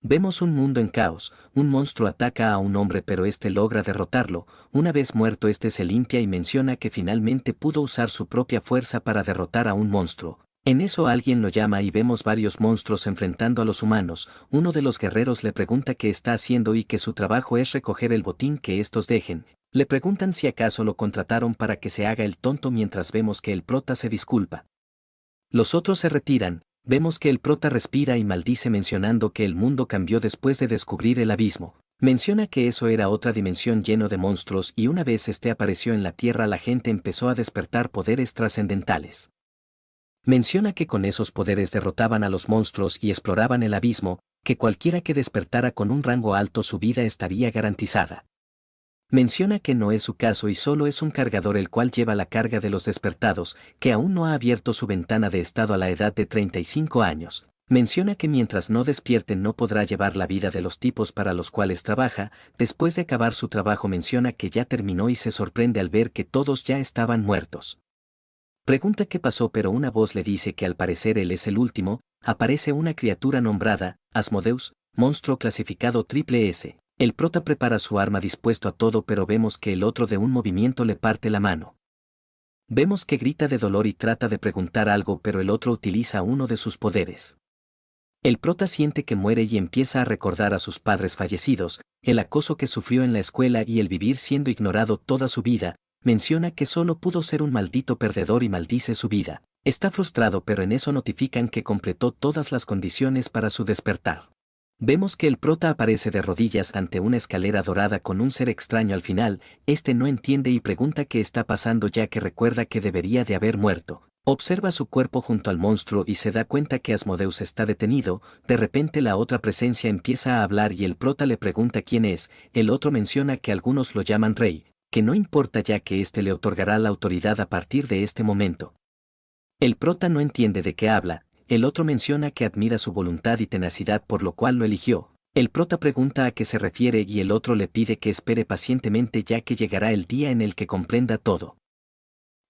Vemos un mundo en caos, un monstruo ataca a un hombre pero este logra derrotarlo, una vez muerto este se limpia y menciona que finalmente pudo usar su propia fuerza para derrotar a un monstruo. En eso alguien lo llama y vemos varios monstruos enfrentando a los humanos, uno de los guerreros le pregunta qué está haciendo y que su trabajo es recoger el botín que estos dejen, le preguntan si acaso lo contrataron para que se haga el tonto mientras vemos que el prota se disculpa. Los otros se retiran. Vemos que el prota respira y maldice mencionando que el mundo cambió después de descubrir el abismo. Menciona que eso era otra dimensión lleno de monstruos y una vez este apareció en la Tierra la gente empezó a despertar poderes trascendentales. Menciona que con esos poderes derrotaban a los monstruos y exploraban el abismo, que cualquiera que despertara con un rango alto su vida estaría garantizada. Menciona que no es su caso y solo es un cargador el cual lleva la carga de los despertados, que aún no ha abierto su ventana de estado a la edad de 35 años. Menciona que mientras no despierten no podrá llevar la vida de los tipos para los cuales trabaja, después de acabar su trabajo menciona que ya terminó y se sorprende al ver que todos ya estaban muertos. Pregunta qué pasó pero una voz le dice que al parecer él es el último, aparece una criatura nombrada, Asmodeus, monstruo clasificado triple S. El prota prepara su arma dispuesto a todo pero vemos que el otro de un movimiento le parte la mano. Vemos que grita de dolor y trata de preguntar algo pero el otro utiliza uno de sus poderes. El prota siente que muere y empieza a recordar a sus padres fallecidos, el acoso que sufrió en la escuela y el vivir siendo ignorado toda su vida, menciona que solo pudo ser un maldito perdedor y maldice su vida. Está frustrado pero en eso notifican que completó todas las condiciones para su despertar. Vemos que el prota aparece de rodillas ante una escalera dorada con un ser extraño al final, este no entiende y pregunta qué está pasando ya que recuerda que debería de haber muerto. Observa su cuerpo junto al monstruo y se da cuenta que Asmodeus está detenido, de repente la otra presencia empieza a hablar y el prota le pregunta quién es, el otro menciona que algunos lo llaman rey, que no importa ya que éste le otorgará la autoridad a partir de este momento. El prota no entiende de qué habla. El otro menciona que admira su voluntad y tenacidad por lo cual lo eligió. El prota pregunta a qué se refiere y el otro le pide que espere pacientemente ya que llegará el día en el que comprenda todo.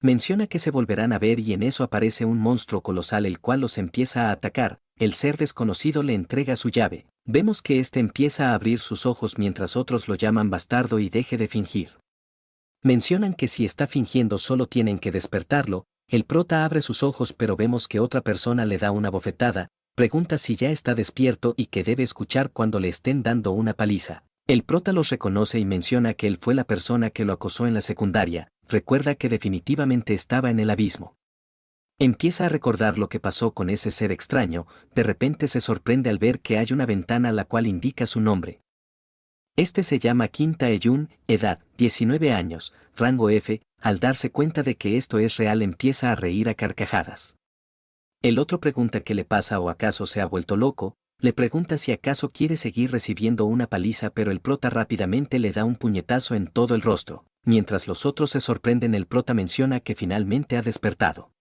Menciona que se volverán a ver y en eso aparece un monstruo colosal el cual los empieza a atacar, el ser desconocido le entrega su llave. Vemos que éste empieza a abrir sus ojos mientras otros lo llaman bastardo y deje de fingir. Mencionan que si está fingiendo solo tienen que despertarlo. El prota abre sus ojos pero vemos que otra persona le da una bofetada, pregunta si ya está despierto y que debe escuchar cuando le estén dando una paliza. El prota los reconoce y menciona que él fue la persona que lo acosó en la secundaria, recuerda que definitivamente estaba en el abismo. Empieza a recordar lo que pasó con ese ser extraño, de repente se sorprende al ver que hay una ventana la cual indica su nombre. Este se llama Kim Tae-jun, edad, 19 años, rango F, al darse cuenta de que esto es real empieza a reír a carcajadas. El otro pregunta qué le pasa o acaso se ha vuelto loco, le pregunta si acaso quiere seguir recibiendo una paliza pero el prota rápidamente le da un puñetazo en todo el rostro, mientras los otros se sorprenden el prota menciona que finalmente ha despertado.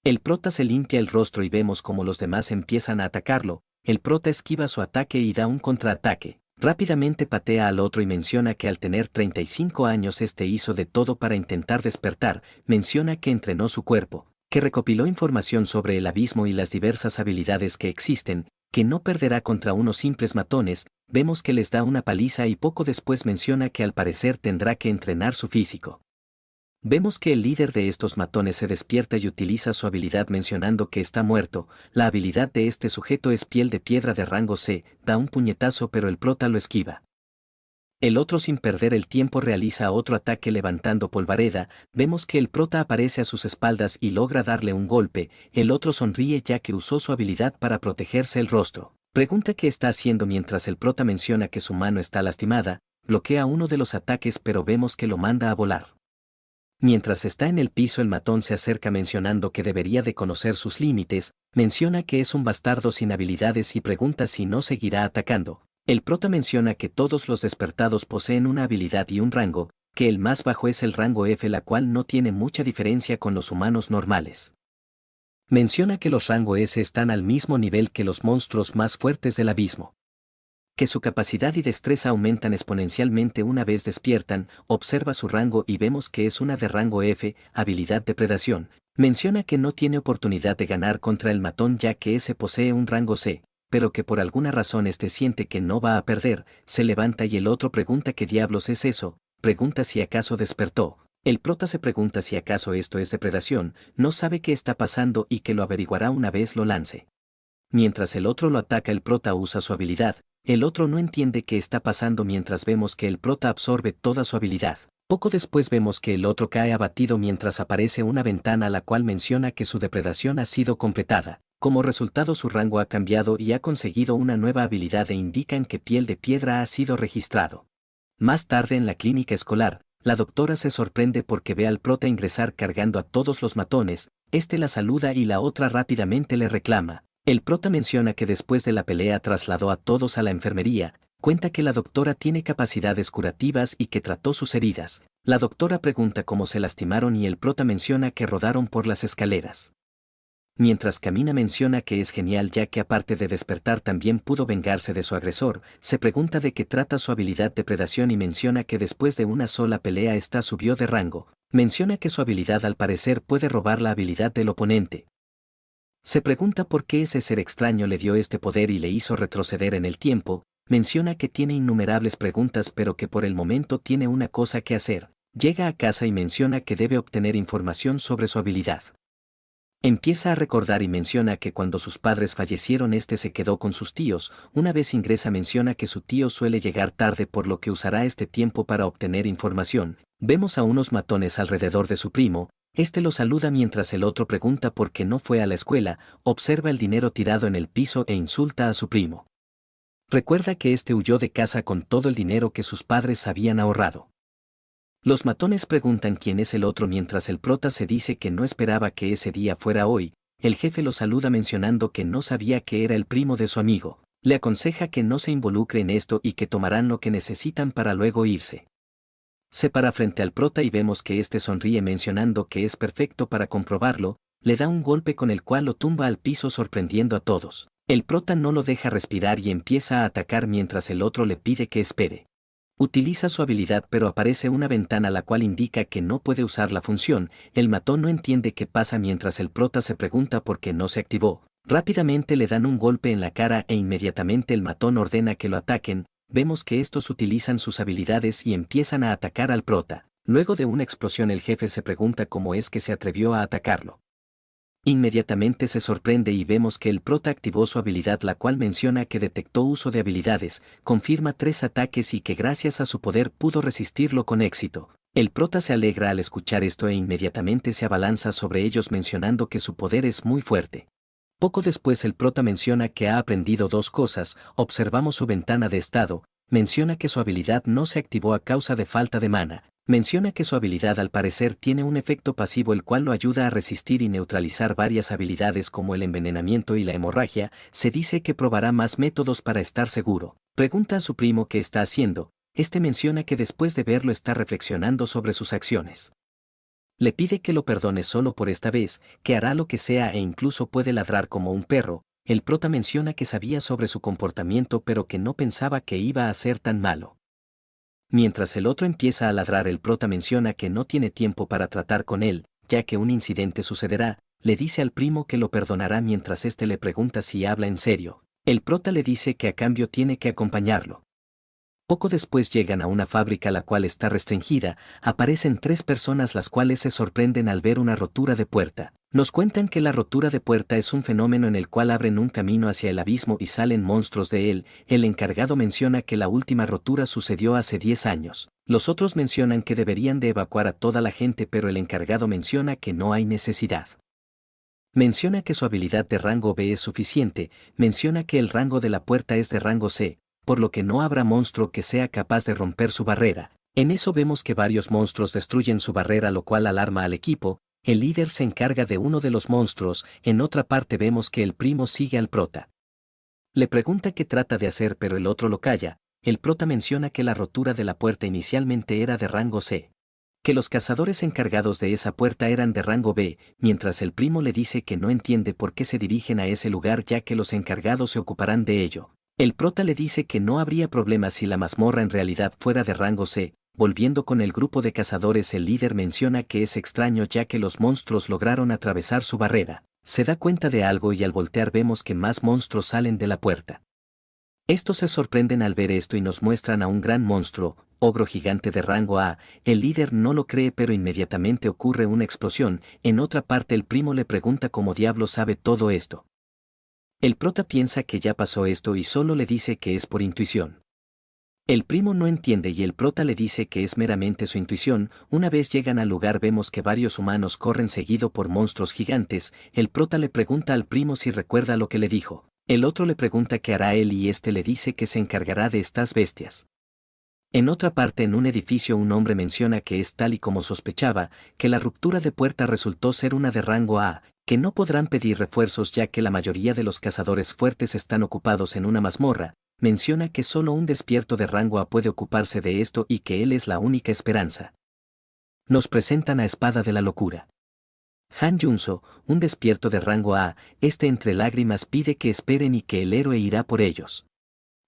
El prota se limpia el rostro y vemos como los demás empiezan a atacarlo, el prota esquiva su ataque y da un contraataque. Rápidamente patea al otro y menciona que al tener 35 años este hizo de todo para intentar despertar, menciona que entrenó su cuerpo, que recopiló información sobre el abismo y las diversas habilidades que existen, que no perderá contra unos simples matones, vemos que les da una paliza y poco después menciona que al parecer tendrá que entrenar su físico. Vemos que el líder de estos matones se despierta y utiliza su habilidad mencionando que está muerto, la habilidad de este sujeto es piel de piedra de rango C, da un puñetazo pero el prota lo esquiva. El otro sin perder el tiempo realiza otro ataque levantando polvareda, vemos que el prota aparece a sus espaldas y logra darle un golpe, el otro sonríe ya que usó su habilidad para protegerse el rostro. Pregunta qué está haciendo mientras el prota menciona que su mano está lastimada, bloquea uno de los ataques pero vemos que lo manda a volar. Mientras está en el piso el matón se acerca mencionando que debería de conocer sus límites, menciona que es un bastardo sin habilidades y pregunta si no seguirá atacando. El prota menciona que todos los despertados poseen una habilidad y un rango, que el más bajo es el rango F la cual no tiene mucha diferencia con los humanos normales. Menciona que los rango S están al mismo nivel que los monstruos más fuertes del abismo. Que su capacidad y destreza aumentan exponencialmente una vez despiertan, observa su rango y vemos que es una de rango F, habilidad de predación. Menciona que no tiene oportunidad de ganar contra el matón ya que ese posee un rango C, pero que por alguna razón siente que no va a perder, se levanta y el otro pregunta qué diablos es eso, pregunta si acaso despertó. El prota se pregunta si acaso esto es depredación, no sabe qué está pasando y que lo averiguará una vez lo lance. Mientras el otro lo ataca, el prota usa su habilidad, el otro no entiende qué está pasando mientras vemos que el prota absorbe toda su habilidad. Poco después vemos que el otro cae abatido mientras aparece una ventana la cual menciona que su depredación ha sido completada. Como resultado su rango ha cambiado y ha conseguido una nueva habilidad e indican que piel de piedra ha sido registrado. Más tarde en la clínica escolar, la doctora se sorprende porque ve al prota ingresar cargando a todos los matones, la saluda y la otra rápidamente le reclama. El prota menciona que después de la pelea trasladó a todos a la enfermería, cuenta que la doctora tiene capacidades curativas y que trató sus heridas. La doctora pregunta cómo se lastimaron y el prota menciona que rodaron por las escaleras. Mientras camina menciona que es genial ya que aparte de despertar también pudo vengarse de su agresor, se pregunta de qué trata su habilidad de predación y menciona que después de una sola pelea subió de rango, menciona que su habilidad al parecer puede robar la habilidad del oponente. Se pregunta por qué ese ser extraño le dio este poder y le hizo retroceder en el tiempo, menciona que tiene innumerables preguntas pero que por el momento tiene una cosa que hacer, llega a casa y menciona que debe obtener información sobre su habilidad. Empieza a recordar y menciona que cuando sus padres fallecieron se quedó con sus tíos, una vez ingresa menciona que su tío suele llegar tarde por lo que usará este tiempo para obtener información. Vemos a unos matones alrededor de su primo, lo saluda mientras el otro pregunta por qué no fue a la escuela, observa el dinero tirado en el piso e insulta a su primo. Recuerda que huyó de casa con todo el dinero que sus padres habían ahorrado. Los matones preguntan quién es el otro mientras el prota se dice que no esperaba que ese día fuera hoy, el jefe lo saluda mencionando que no sabía que era el primo de su amigo, le aconseja que no se involucre en esto y que tomarán lo que necesitan para luego irse. Se para frente al prota y vemos que sonríe mencionando que es perfecto para comprobarlo, le da un golpe con el cual lo tumba al piso sorprendiendo a todos. El prota no lo deja respirar y empieza a atacar mientras el otro le pide que espere. Utiliza su habilidad pero aparece una ventana la cual indica que no puede usar la función, el matón no entiende qué pasa mientras el prota se pregunta por qué no se activó. Rápidamente le dan un golpe en la cara e inmediatamente el matón ordena que lo ataquen, vemos que estos utilizan sus habilidades y empiezan a atacar al prota. Luego de una explosión el jefe se pregunta cómo es que se atrevió a atacarlo. Inmediatamente se sorprende y vemos que el prota activó su habilidad la cual menciona que detectó uso de habilidades, confirma 3 ataques y que gracias a su poder pudo resistirlo con éxito. El prota se alegra al escuchar esto e inmediatamente se abalanza sobre ellos mencionando que su poder es muy fuerte. Poco después el prota menciona que ha aprendido 2 cosas, observamos su ventana de estado, menciona que su habilidad no se activó a causa de falta de mana. Menciona que su habilidad al parecer tiene un efecto pasivo el cual lo ayuda a resistir y neutralizar varias habilidades como el envenenamiento y la hemorragia, se dice que probará más métodos para estar seguro. Pregunta a su primo qué está haciendo, menciona que después de verlo está reflexionando sobre sus acciones. Le pide que lo perdone solo por esta vez, que hará lo que sea e incluso puede ladrar como un perro. El prota menciona que sabía sobre su comportamiento pero que no pensaba que iba a ser tan malo. Mientras el otro empieza a ladrar el prota menciona que no tiene tiempo para tratar con él, ya que un incidente sucederá, le dice al primo que lo perdonará mientras le pregunta si habla en serio. El prota le dice que a cambio tiene que acompañarlo. Poco después llegan a una fábrica la cual está restringida, aparecen 3 personas las cuales se sorprenden al ver una rotura de puerta. Nos cuentan que la rotura de puerta es un fenómeno en el cual abren un camino hacia el abismo y salen monstruos de él. El encargado menciona que la última rotura sucedió hace 10 años. Los otros mencionan que deberían de evacuar a toda la gente pero el encargado menciona que no hay necesidad. Menciona que su habilidad de rango B es suficiente, menciona que el rango de la puerta es de rango C, por lo que no habrá monstruo que sea capaz de romper su barrera. En eso vemos que varios monstruos destruyen su barrera lo cual alarma al equipo, el líder se encarga de uno de los monstruos, en otra parte vemos que el primo sigue al prota. Le pregunta qué trata de hacer pero el otro lo calla, el prota menciona que la rotura de la puerta inicialmente era de rango C. Que los cazadores encargados de esa puerta eran de rango B, mientras el primo le dice que no entiende por qué se dirigen a ese lugar ya que los encargados se ocuparán de ello. El prota le dice que no habría problema si la mazmorra en realidad fuera de rango C. Volviendo con el grupo de cazadores el líder menciona que es extraño ya que los monstruos lograron atravesar su barrera. Se da cuenta de algo y al voltear vemos que más monstruos salen de la puerta. Estos se sorprenden al ver esto y nos muestran a un gran monstruo, ogro gigante de rango A. El líder no lo cree, pero inmediatamente ocurre una explosión. En otra parte el primo le pregunta cómo diablo sabe todo esto. El prota piensa que ya pasó esto y solo le dice que es por intuición. El primo no entiende y el prota le dice que es meramente su intuición. Una vez llegan al lugar vemos que varios humanos corren seguido por monstruos gigantes. El prota le pregunta al primo si recuerda lo que le dijo. El otro le pregunta qué hará él y este le dice que se encargará de estas bestias. En otra parte en un edificio un hombre menciona que es tal y como sospechaba, que la ruptura de puerta resultó ser una de rango A, que no podrán pedir refuerzos ya que la mayoría de los cazadores fuertes están ocupados en una mazmorra. Menciona que solo un despierto de rango A puede ocuparse de esto y que él es la única esperanza. Nos presentan a Espada de la Locura. Han Junso, un despierto de rango A, entre lágrimas pide que esperen y que el héroe irá por ellos.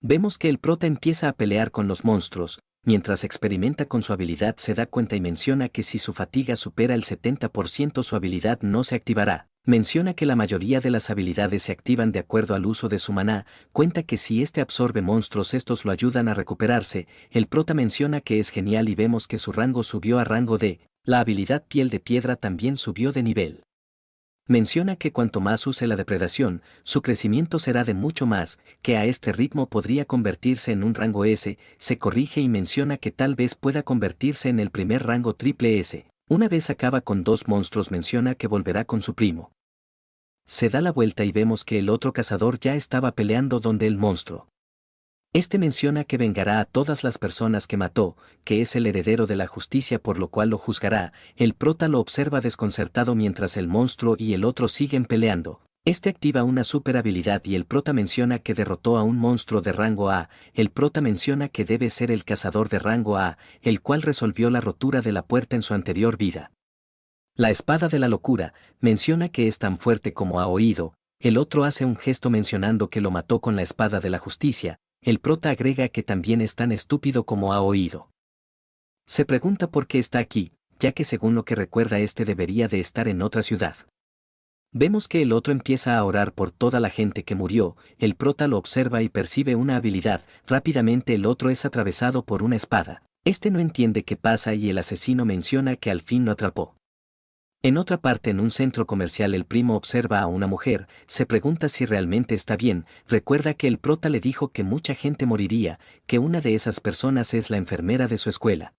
Vemos que el prota empieza a pelear con los monstruos, mientras experimenta con su habilidad se da cuenta y menciona que si su fatiga supera el 70% su habilidad no se activará. Menciona que la mayoría de las habilidades se activan de acuerdo al uso de su maná, cuenta que si absorbe monstruos estos lo ayudan a recuperarse. El prota menciona que es genial y vemos que su rango subió a rango D. La habilidad Piel de Piedra también subió de nivel. Menciona que cuanto más use la depredación, su crecimiento será de mucho más, que a este ritmo podría convertirse en un rango S. Se corrige y menciona que tal vez pueda convertirse en el primer rango triple S. Una vez acaba con 2 monstruos menciona que volverá con su primo. Se da la vuelta y vemos que el otro cazador ya estaba peleando donde el monstruo. Menciona que vengará a todas las personas que mató, que es el heredero de la justicia por lo cual lo juzgará. El prota lo observa desconcertado mientras el monstruo y el otro siguen peleando. Activa una super habilidad y el prota menciona que derrotó a un monstruo de rango A. El prota menciona que debe ser el cazador de rango A, el cual resolvió la rotura de la puerta en su anterior vida. La Espada de la Locura menciona que es tan fuerte como ha oído. El otro hace un gesto mencionando que lo mató con la Espada de la Justicia. El prota agrega que también es tan estúpido como ha oído. Se pregunta por qué está aquí, ya que según lo que recuerda debería de estar en otra ciudad. Vemos que el otro empieza a orar por toda la gente que murió. El prota lo observa y percibe una habilidad. Rápidamente el otro es atravesado por una espada. No entiende qué pasa y el asesino menciona que al fin lo atrapó. En otra parte en un centro comercial el primo observa a una mujer, se pregunta si realmente está bien, recuerda que el prota le dijo que mucha gente moriría, que una de esas personas es la enfermera de su escuela.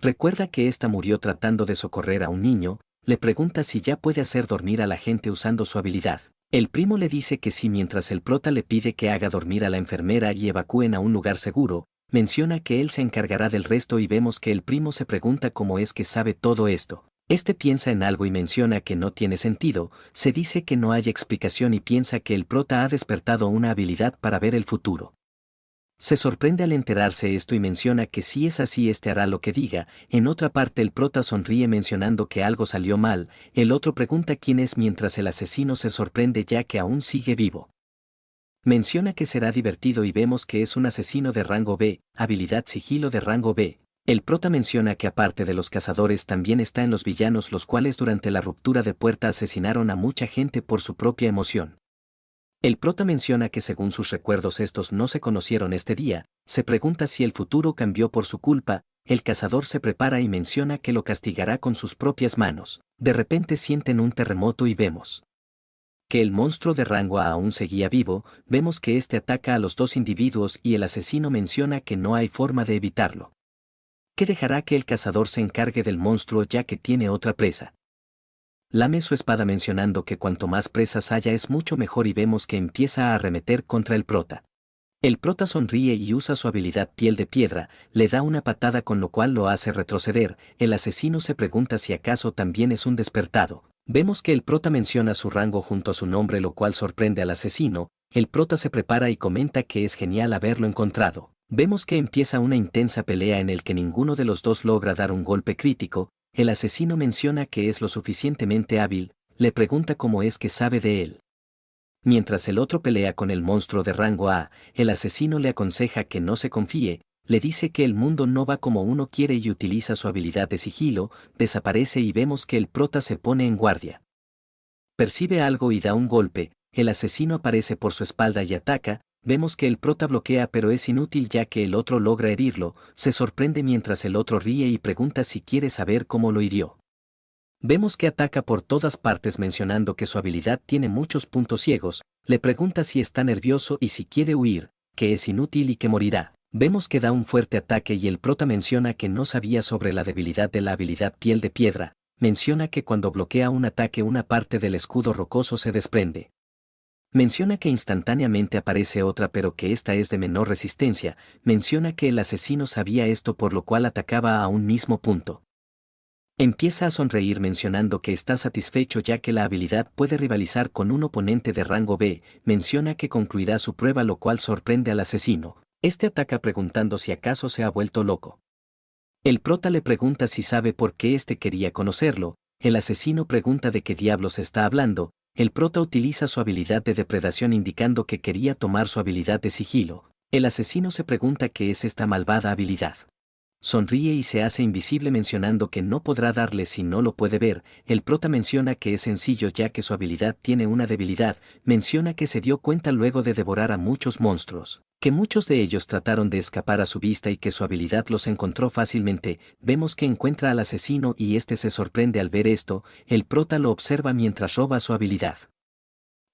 Recuerda que ésta murió tratando de socorrer a un niño, le pregunta si ya puede hacer dormir a la gente usando su habilidad. El primo le dice que sí mientras el prota le pide que haga dormir a la enfermera y evacúen a un lugar seguro, menciona que él se encargará del resto y vemos que el primo se pregunta cómo es que sabe todo esto. Piensa en algo y menciona que no tiene sentido, se dice que no hay explicación y piensa que el prota ha despertado una habilidad para ver el futuro. Se sorprende al enterarse esto y menciona que si es así hará lo que diga. En otra parte el prota sonríe mencionando que algo salió mal, el otro pregunta quién es mientras el asesino se sorprende ya que aún sigue vivo. Menciona que será divertido y vemos que es un asesino de rango B, habilidad sigilo de rango B. El prota menciona que aparte de los cazadores también está en los villanos los cuales durante la ruptura de puerta asesinaron a mucha gente por su propia emoción. El prota menciona que según sus recuerdos estos no se conocieron día, se pregunta si el futuro cambió por su culpa, el cazador se prepara y menciona que lo castigará con sus propias manos. De repente sienten un terremoto y vemos que el monstruo de rango A aún seguía vivo, vemos que ataca a los 2 individuos y el asesino menciona que no hay forma de evitarlo. Que dejará que el cazador se encargue del monstruo ya que tiene otra presa. Lame su espada mencionando que cuanto más presas haya es mucho mejor y vemos que empieza a arremeter contra el prota. El prota sonríe y usa su habilidad Piel de Piedra, le da una patada con lo cual lo hace retroceder. El asesino se pregunta si acaso también es un despertado. Vemos que el prota menciona su rango junto a su nombre lo cual sorprende al asesino. El prota se prepara y comenta que es genial haberlo encontrado. Vemos que empieza una intensa pelea en el que ninguno de los dos logra dar un golpe crítico. El asesino menciona que es lo suficientemente hábil, le pregunta cómo es que sabe de él. Mientras el otro pelea con el monstruo de rango A, el asesino le aconseja que no se confíe, le dice que el mundo no va como uno quiere y utiliza su habilidad de sigilo, desaparece y vemos que el prota se pone en guardia. Percibe algo y da un golpe, el asesino aparece por su espalda y ataca, vemos que el prota bloquea pero es inútil ya que el otro logra herirlo, se sorprende mientras el otro ríe y pregunta si quiere saber cómo lo hirió. Vemos que ataca por todas partes mencionando que su habilidad tiene muchos puntos ciegos, le pregunta si está nervioso y si quiere huir, que es inútil y que morirá. Vemos que da un fuerte ataque y el prota menciona que no sabía sobre la debilidad de la habilidad piel de piedra, menciona que cuando bloquea un ataque una parte del escudo rocoso se desprende. Menciona que instantáneamente aparece otra pero que esta es de menor resistencia, menciona que el asesino sabía esto por lo cual atacaba a un mismo punto. Empieza a sonreír mencionando que está satisfecho ya que la habilidad puede rivalizar con un oponente de rango B, menciona que concluirá su prueba lo cual sorprende al asesino. Este ataca preguntando si acaso se ha vuelto loco. El prota le pregunta si sabe por qué este quería conocerlo, el asesino pregunta de qué diablos está hablando, el prota utiliza su habilidad de depredación indicando que quería tomar su habilidad de sigilo, el asesino se pregunta qué es esta malvada habilidad. Sonríe y se hace invisible mencionando que no podrá darle si no lo puede ver, el prota menciona que es sencillo ya que su habilidad tiene una debilidad, menciona que se dio cuenta luego de devorar a muchos monstruos, que muchos de ellos trataron de escapar a su vista y que su habilidad los encontró fácilmente, vemos que encuentra al asesino y este se sorprende al ver esto, el prota lo observa mientras roba su habilidad.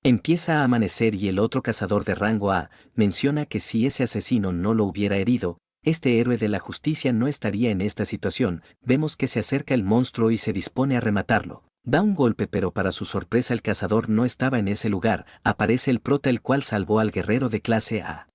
Empieza a amanecer y el otro cazador de rango A menciona que si ese asesino no lo hubiera herido, este héroe de la justicia no estaría en esta situación, vemos que se acerca el monstruo y se dispone a rematarlo. Da un golpe pero para su sorpresa el cazador no estaba en ese lugar, aparece el prota el cual salvó al guerrero de clase A.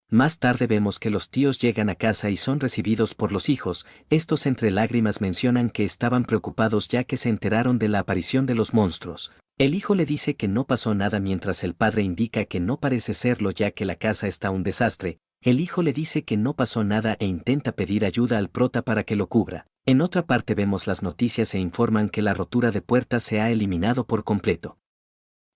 Más tarde vemos que los tíos llegan a casa y son recibidos por los hijos, estos entre lágrimas mencionan que estaban preocupados ya que se enteraron de la aparición de los monstruos. El hijo le dice que no pasó nada mientras el padre indica que no parece serlo ya que la casa está un desastre. El hijo le dice que no pasó nada e intenta pedir ayuda al prota para que lo cubra. En otra parte vemos las noticias e informan que la rotura de puertas se ha eliminado por completo.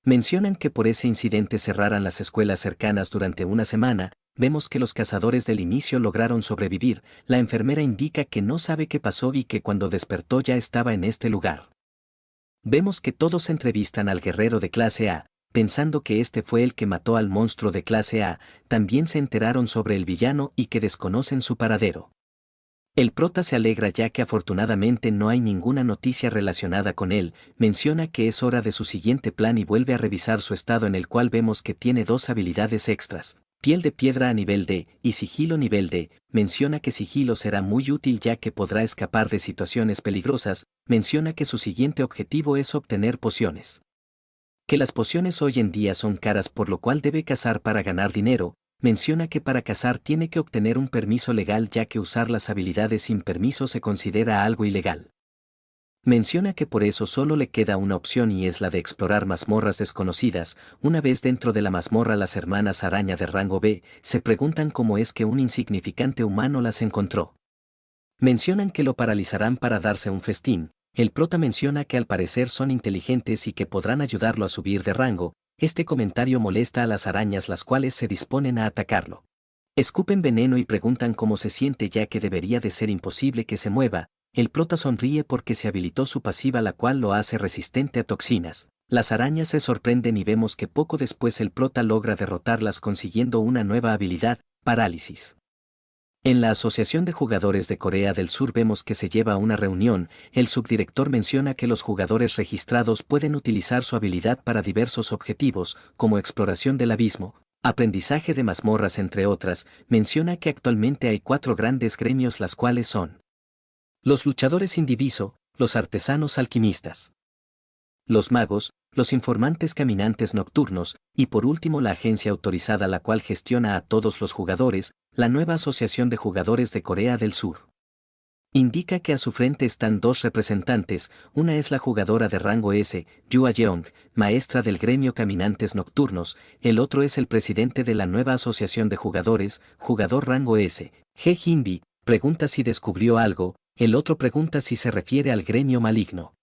Mencionan que por ese incidente cerraran las escuelas cercanas durante una semana, vemos que los cazadores del inicio lograron sobrevivir, la enfermera indica que no sabe qué pasó y que cuando despertó ya estaba en este lugar. Vemos que todos entrevistan al guerrero de clase A, pensando que este fue el que mató al monstruo de clase A, también se enteraron sobre el villano y que desconocen su paradero. El prota se alegra ya que afortunadamente no hay ninguna noticia relacionada con él, menciona que es hora de su siguiente plan y vuelve a revisar su estado en el cual vemos que tiene dos habilidades extras, piel de piedra a nivel D y sigilo nivel D, menciona que sigilo será muy útil ya que podrá escapar de situaciones peligrosas, menciona que su siguiente objetivo es obtener pociones. Que las pociones hoy en día son caras por lo cual debe cazar para ganar dinero, menciona que para cazar tiene que obtener un permiso legal ya que usar las habilidades sin permiso se considera algo ilegal. Menciona que por eso solo le queda una opción y es la de explorar mazmorras desconocidas, una vez dentro de la mazmorra las hermanas araña de rango B se preguntan cómo es que un insignificante humano las encontró. Mencionan que lo paralizarán para darse un festín. El prota menciona que al parecer son inteligentes y que podrán ayudarlo a subir de rango, este comentario molesta a las arañas las cuales se disponen a atacarlo. Escupen veneno y preguntan cómo se siente ya que debería de ser imposible que se mueva, el prota sonríe porque se habilitó su pasiva la cual lo hace resistente a toxinas. Las arañas se sorprenden y vemos que poco después el prota logra derrotarlas consiguiendo una nueva habilidad, parálisis. En la Asociación de Jugadores de Corea del Sur vemos que se lleva una reunión, el subdirector menciona que los jugadores registrados pueden utilizar su habilidad para diversos objetivos, como exploración del abismo, aprendizaje de mazmorras entre otras, menciona que actualmente hay 4 grandes gremios las cuales son los luchadores sin diviso, los artesanos alquimistas, los magos, los informantes caminantes nocturnos, y por último la agencia autorizada la cual gestiona a todos los jugadores, la nueva Asociación de Jugadores de Corea del Sur. Indica que a su frente están 2 representantes, una es la jugadora de rango S, Yua Yeong, maestra del gremio Caminantes Nocturnos, el otro es el presidente de la nueva Asociación de Jugadores, jugador rango S, He Jinbi, pregunta si descubrió algo, el otro pregunta si se refiere al gremio maligno.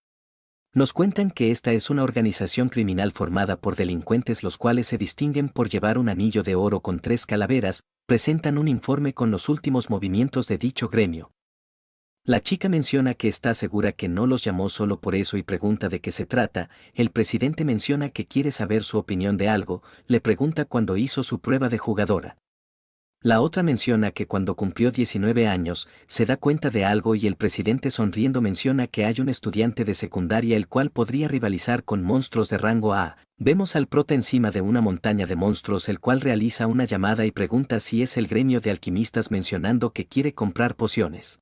Nos cuentan que esta es una organización criminal formada por delincuentes los cuales se distinguen por llevar un anillo de oro con 3 calaveras, presentan un informe con los últimos movimientos de dicho gremio. La chica menciona que está segura que no los llamó solo por eso y pregunta de qué se trata. El presidente menciona que quiere saber su opinión de algo, le pregunta cuándo hizo su prueba de jugadora. La otra menciona que cuando cumplió 19 años, se da cuenta de algo y el presidente sonriendo menciona que hay un estudiante de secundaria el cual podría rivalizar con monstruos de rango A. Vemos al prota encima de una montaña de monstruos el cual realiza una llamada y pregunta si es el gremio de alquimistas mencionando que quiere comprar pociones.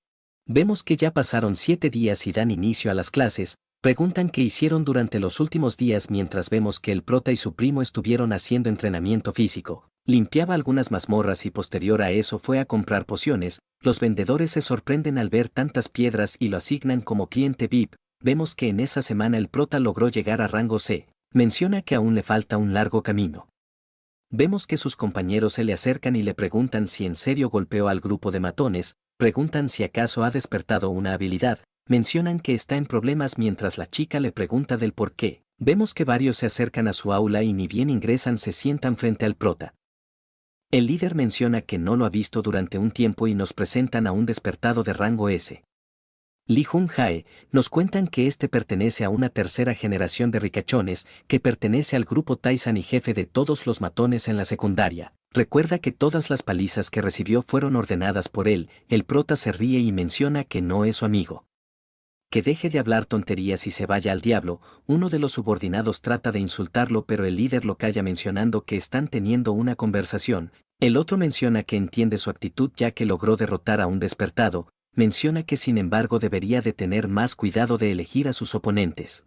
Vemos que ya pasaron 7 días y dan inicio a las clases, preguntan qué hicieron durante los últimos días mientras vemos que el prota y su primo estuvieron haciendo entrenamiento físico. Limpiaba algunas mazmorras y posterior a eso fue a comprar pociones. Los vendedores se sorprenden al ver tantas piedras y lo asignan como cliente VIP. Vemos que en esa semana el prota logró llegar a rango C. Menciona que aún le falta un largo camino. Vemos que sus compañeros se le acercan y le preguntan si en serio golpeó al grupo de matones, preguntan si acaso ha despertado una habilidad, mencionan que está en problemas mientras la chica le pregunta del por qué. Vemos que varios se acercan a su aula y ni bien ingresan se sientan frente al prota. El líder menciona que no lo ha visto durante un tiempo y nos presentan a un despertado de rango S. Lee Jun-jae, nos cuentan que este pertenece a una tercera generación de ricachones, que pertenece al grupo Taizan y jefe de todos los matones en la secundaria. Recuerda que todas las palizas que recibió fueron ordenadas por él. El prota se ríe y menciona que no es su amigo. Que deje de hablar tonterías y se vaya al diablo. Uno de los subordinados trata de insultarlo pero el líder lo calla mencionando que están teniendo una conversación. El otro menciona que entiende su actitud ya que logró derrotar a un despertado, menciona que sin embargo debería de tener más cuidado de elegir a sus oponentes.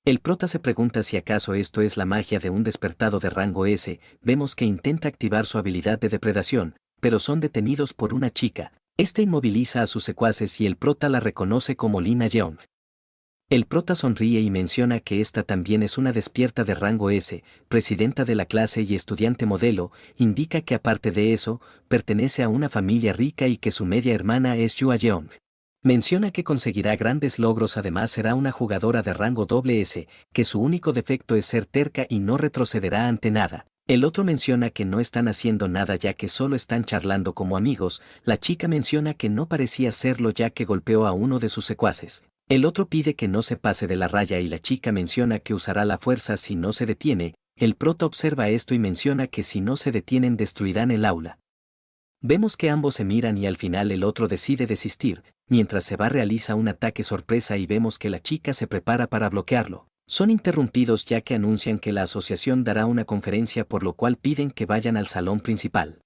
El prota se pregunta si acaso esto es la magia de un despertado de rango S. Vemos que intenta activar su habilidad de depredación, pero son detenidos por una chica. Este inmoviliza a sus secuaces y el prota la reconoce como Lina Yeong. El prota sonríe y menciona que esta también es una despierta de rango S, presidenta de la clase y estudiante modelo, indica que aparte de eso, pertenece a una familia rica y que su media hermana es Yua Yeong. Menciona que conseguirá grandes logros, además será una jugadora de rango S, que su único defecto es ser terca y no retrocederá ante nada. El otro menciona que no están haciendo nada ya que solo están charlando como amigos. La chica menciona que no parecía serlo ya que golpeó a uno de sus secuaces. El otro pide que no se pase de la raya y la chica menciona que usará la fuerza si no se detiene. El prota observa esto y menciona que si no se detienen destruirán el aula. Vemos que ambos se miran y al final el otro decide desistir. Mientras se va realiza un ataque sorpresa y vemos que la chica se prepara para bloquearlo. Son interrumpidos ya que anuncian que la asociación dará una conferencia por lo cual piden que vayan al salón principal.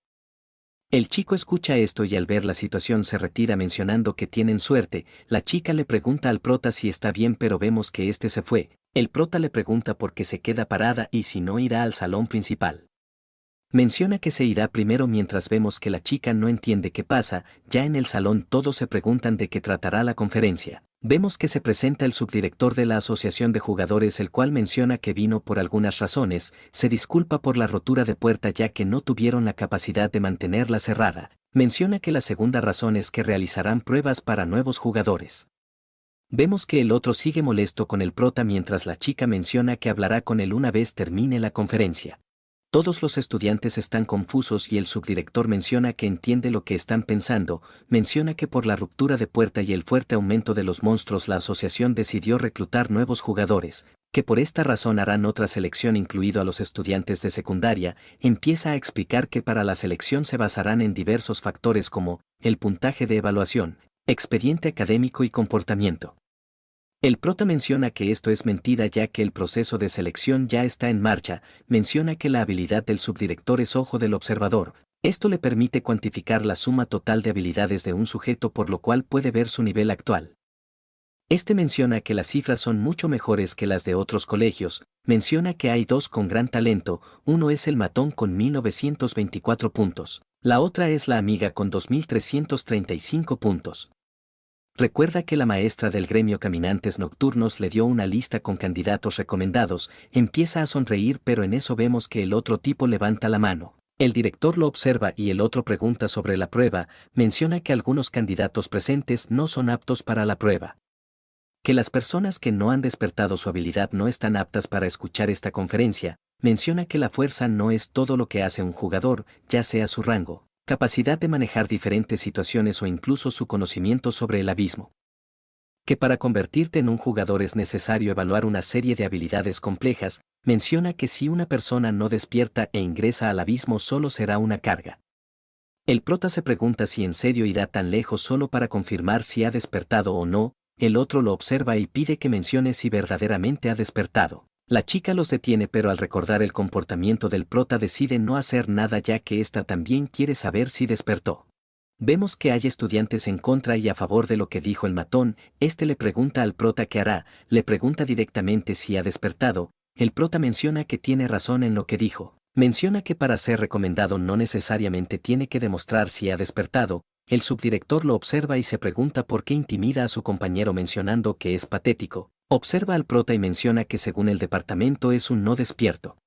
El chico escucha esto y al ver la situación se retira mencionando que tienen suerte. La chica le pregunta al prota si está bien pero vemos que este se fue. El prota le pregunta por qué se queda parada y si no irá al salón principal. Menciona que se irá primero mientras vemos que la chica no entiende qué pasa. Ya en el salón todos se preguntan de qué tratará la conferencia. Vemos que se presenta el subdirector de la asociación de jugadores el cual menciona que vino por algunas razones, se disculpa por la rotura de puerta ya que no tuvieron la capacidad de mantenerla cerrada. Menciona que la segunda razón es que realizarán pruebas para nuevos jugadores. Vemos que el otro sigue molesto con el prota mientras la chica menciona que hablará con él una vez termine la conferencia. Todos los estudiantes están confusos y el subdirector menciona que entiende lo que están pensando, menciona que por la ruptura de puerta y el fuerte aumento de los monstruos la asociación decidió reclutar nuevos jugadores, que por esta razón harán otra selección incluido a los estudiantes de secundaria. Empieza a explicar que para la selección se basarán en diversos factores como el puntaje de evaluación, expediente académico y comportamiento. El prota menciona que esto es mentira ya que el proceso de selección ya está en marcha, menciona que la habilidad del subdirector es ojo del observador, esto le permite cuantificar la suma total de habilidades de un sujeto por lo cual puede ver su nivel actual. Este menciona que las cifras son mucho mejores que las de otros colegios, menciona que hay dos con gran talento, uno es el matón con 1924 puntos, la otra es la amiga con 2335 puntos. Recuerda que la maestra del gremio Caminantes Nocturnos le dio una lista con candidatos recomendados, empieza a sonreír pero en eso vemos que el otro tipo levanta la mano. El director lo observa y el otro pregunta sobre la prueba, menciona que algunos candidatos presentes no son aptos para la prueba. Que las personas que no han despertado su habilidad no están aptas para escuchar esta conferencia, menciona que la fuerza no es todo lo que hace un jugador, ya sea su rango. capacidad de manejar diferentes situaciones o incluso su conocimiento sobre el abismo. Que para convertirte en un jugador es necesario evaluar una serie de habilidades complejas, menciona que si una persona no despierta e ingresa al abismo solo será una carga. El prota se pregunta si en serio irá tan lejos solo para confirmar si ha despertado o no, el otro lo observa y pide que mencione si verdaderamente ha despertado. La chica los detiene pero al recordar el comportamiento del prota decide no hacer nada ya que ésta también quiere saber si despertó. Vemos que hay estudiantes en contra y a favor de lo que dijo el matón, este le pregunta al prota qué hará, le pregunta directamente si ha despertado, el prota menciona que tiene razón en lo que dijo. Menciona que para ser recomendado no necesariamente tiene que demostrar si ha despertado, el subdirector lo observa y se pregunta por qué intimida a su compañero mencionando que es patético, observa al prota y menciona que según el departamento es un no despierto.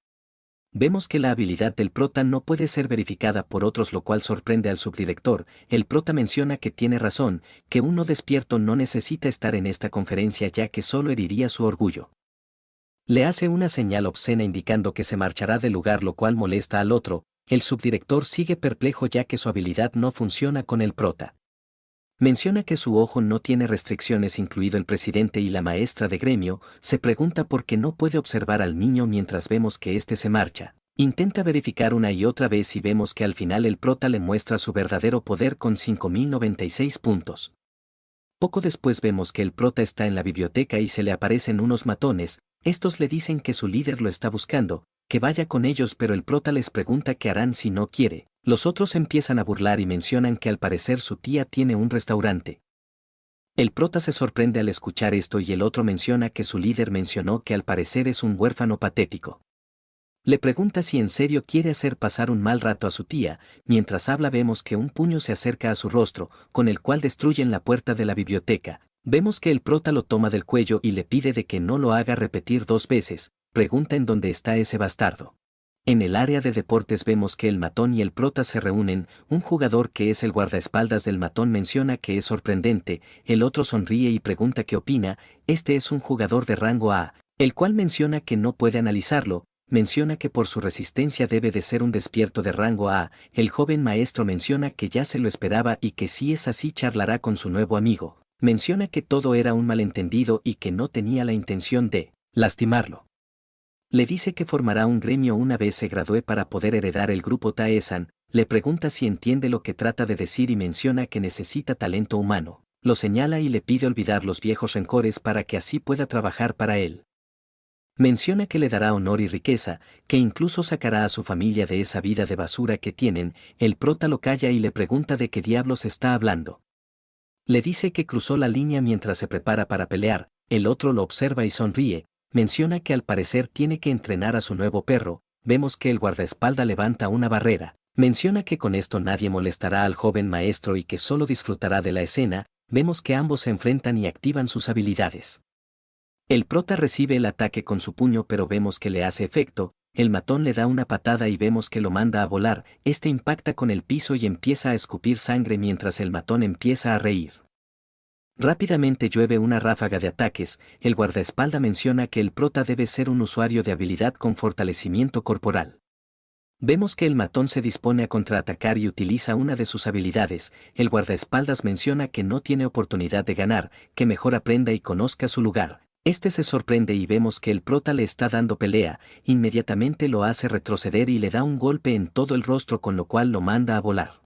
Vemos que la habilidad del prota no puede ser verificada por otros lo cual sorprende al subdirector, el prota menciona que tiene razón, que un no despierto no necesita estar en esta conferencia ya que solo heriría su orgullo. Le hace una señal obscena indicando que se marchará del lugar lo cual molesta al otro, el subdirector sigue perplejo ya que su habilidad no funciona con el prota. Menciona que su ojo no tiene restricciones incluido el presidente y la maestra de gremio, se pregunta por qué no puede observar al niño mientras vemos que éste se marcha. Intenta verificar una y otra vez y vemos que al final el prota le muestra su verdadero poder con 5096 puntos. Poco después vemos que el prota está en la biblioteca y se le aparecen unos matones, estos le dicen que su líder lo está buscando, que vaya con ellos pero el prota les pregunta qué harán si no quiere, los otros empiezan a burlar y mencionan que al parecer su tía tiene un restaurante. El prota se sorprende al escuchar esto y el otro menciona que su líder mencionó que al parecer es un huérfano patético. Le pregunta si en serio quiere hacer pasar un mal rato a su tía, mientras habla vemos que un puño se acerca a su rostro, con el cual destruyen la puerta de la biblioteca. Vemos que el prota lo toma del cuello y le pide de que no lo haga repetir 2 veces, pregunta en dónde está ese bastardo. En el área de deportes vemos que el matón y el prota se reúnen, un jugador que es el guardaespaldas del matón menciona que es sorprendente, el otro sonríe y pregunta qué opina, este es un jugador de rango A, el cual menciona que no puede analizarlo, menciona que por su resistencia debe de ser un despierto de rango A, el joven maestro menciona que ya se lo esperaba y que si es así charlará con su nuevo amigo, menciona que todo era un malentendido y que no tenía la intención de lastimarlo. Le dice que formará un gremio una vez se gradúe para poder heredar el grupo Taesan, le pregunta si entiende lo que trata de decir y menciona que necesita talento humano, lo señala y le pide olvidar los viejos rencores para que así pueda trabajar para él. Menciona que le dará honor y riqueza, que incluso sacará a su familia de esa vida de basura que tienen, el prota lo calla y le pregunta de qué diablos está hablando. Le dice que cruzó la línea mientras se prepara para pelear, el otro lo observa y sonríe, menciona que al parecer tiene que entrenar a su nuevo perro, vemos que el guardaespaldas levanta una barrera, menciona que con esto nadie molestará al joven maestro y que solo disfrutará de la escena, vemos que ambos se enfrentan y activan sus habilidades. El prota recibe el ataque con su puño pero vemos que le hace efecto, el matón le da una patada y vemos que lo manda a volar, este impacta con el piso y empieza a escupir sangre mientras el matón empieza a reír. Rápidamente llueve una ráfaga de ataques, el guardaespaldas menciona que el prota debe ser un usuario de habilidad con fortalecimiento corporal. Vemos que el matón se dispone a contraatacar y utiliza una de sus habilidades, el guardaespaldas menciona que no tiene oportunidad de ganar, que mejor aprenda y conozca su lugar. Este se sorprende y vemos que el prota le está dando pelea, inmediatamente lo hace retroceder y le da un golpe en todo el rostro con lo cual lo manda a volar.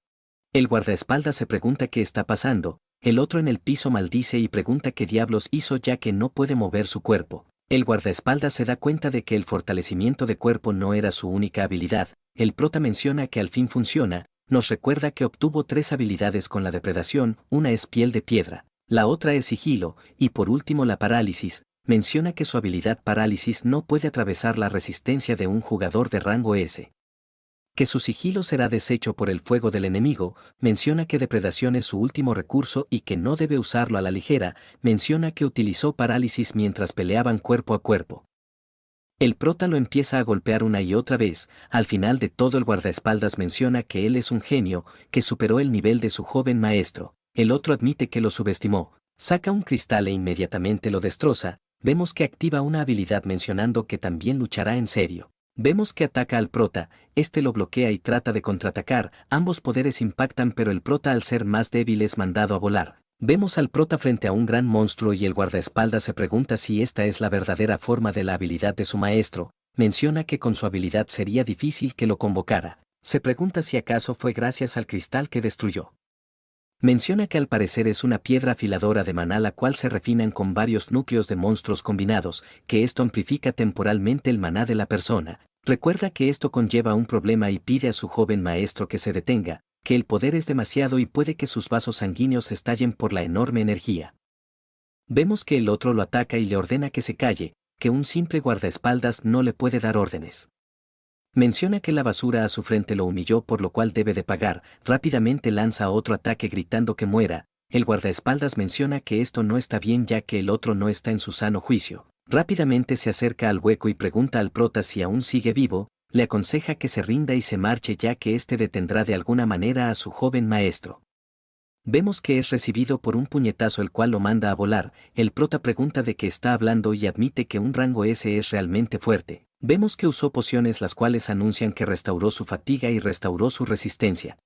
El guardaespaldas se pregunta qué está pasando, el otro en el piso maldice y pregunta qué diablos hizo ya que no puede mover su cuerpo. El guardaespaldas se da cuenta de que el fortalecimiento de cuerpo no era su única habilidad, el prota menciona que al fin funciona, nos recuerda que obtuvo 3 habilidades con la depredación, una es piel de piedra, la otra es sigilo, y por último la parálisis, menciona que su habilidad parálisis no puede atravesar la resistencia de un jugador de rango S. Que su sigilo será deshecho por el fuego del enemigo, menciona que depredación es su último recurso y que no debe usarlo a la ligera, menciona que utilizó parálisis mientras peleaban cuerpo a cuerpo. El prota lo empieza a golpear una y otra vez, al final de todo el guardaespaldas menciona que él es un genio, que superó el nivel de su joven maestro, el otro admite que lo subestimó, saca un cristal e inmediatamente lo destroza, vemos que activa una habilidad mencionando que también luchará en serio. Vemos que ataca al prota, este lo bloquea y trata de contraatacar, ambos poderes impactan pero el prota al ser más débil es mandado a volar. Vemos al prota frente a un gran monstruo y el guardaespaldas se pregunta si esta es la verdadera forma de la habilidad de su maestro, menciona que con su habilidad sería difícil que lo convocara, se pregunta si acaso fue gracias al cristal que destruyó. Menciona que al parecer es una piedra afiladora de maná la cual se refinan con varios núcleos de monstruos combinados, que esto amplifica temporalmente el maná de la persona. Recuerda que esto conlleva un problema y pide a su joven maestro que se detenga, que el poder es demasiado y puede que sus vasos sanguíneos estallen por la enorme energía. Vemos que el otro lo ataca y le ordena que se calle, que un simple guardaespaldas no le puede dar órdenes. Menciona que la basura a su frente lo humilló por lo cual debe de pagar, rápidamente lanza otro ataque gritando que muera, el guardaespaldas menciona que esto no está bien ya que el otro no está en su sano juicio, rápidamente se acerca al hueco y pregunta al prota si aún sigue vivo, le aconseja que se rinda y se marche ya que éste detendrá de alguna manera a su joven maestro. Vemos que es recibido por un puñetazo el cual lo manda a volar, el prota pregunta de qué está hablando y admite que un rango S es realmente fuerte. Vemos que usó pociones las cuales anuncian que restauró su fatiga y restauró su resistencia.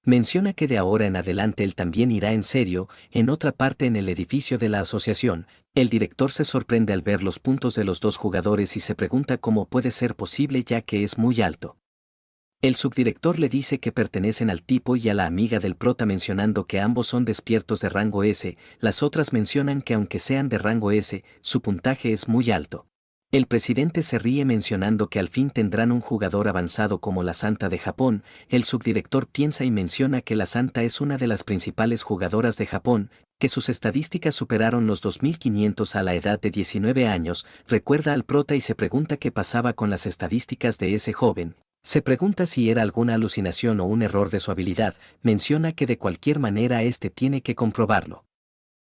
Menciona que de ahora en adelante él también irá en serio, en otra parte en el edificio de la asociación, el director se sorprende al ver los puntos de los dos jugadores y se pregunta cómo puede ser posible ya que es muy alto. El subdirector le dice que pertenecen al tipo y a la amiga del prota mencionando que ambos son despiertos de rango S, las otras mencionan que aunque sean de rango S, su puntaje es muy alto. El presidente se ríe mencionando que al fin tendrán un jugador avanzado como la Santa de Japón, el subdirector piensa y menciona que la Santa es una de las principales jugadoras de Japón, que sus estadísticas superaron los 2500 a la edad de 19 años, recuerda al prota y se pregunta qué pasaba con las estadísticas de ese joven. Se pregunta si era alguna alucinación o un error de su habilidad, menciona que de cualquier manera este tiene que comprobarlo.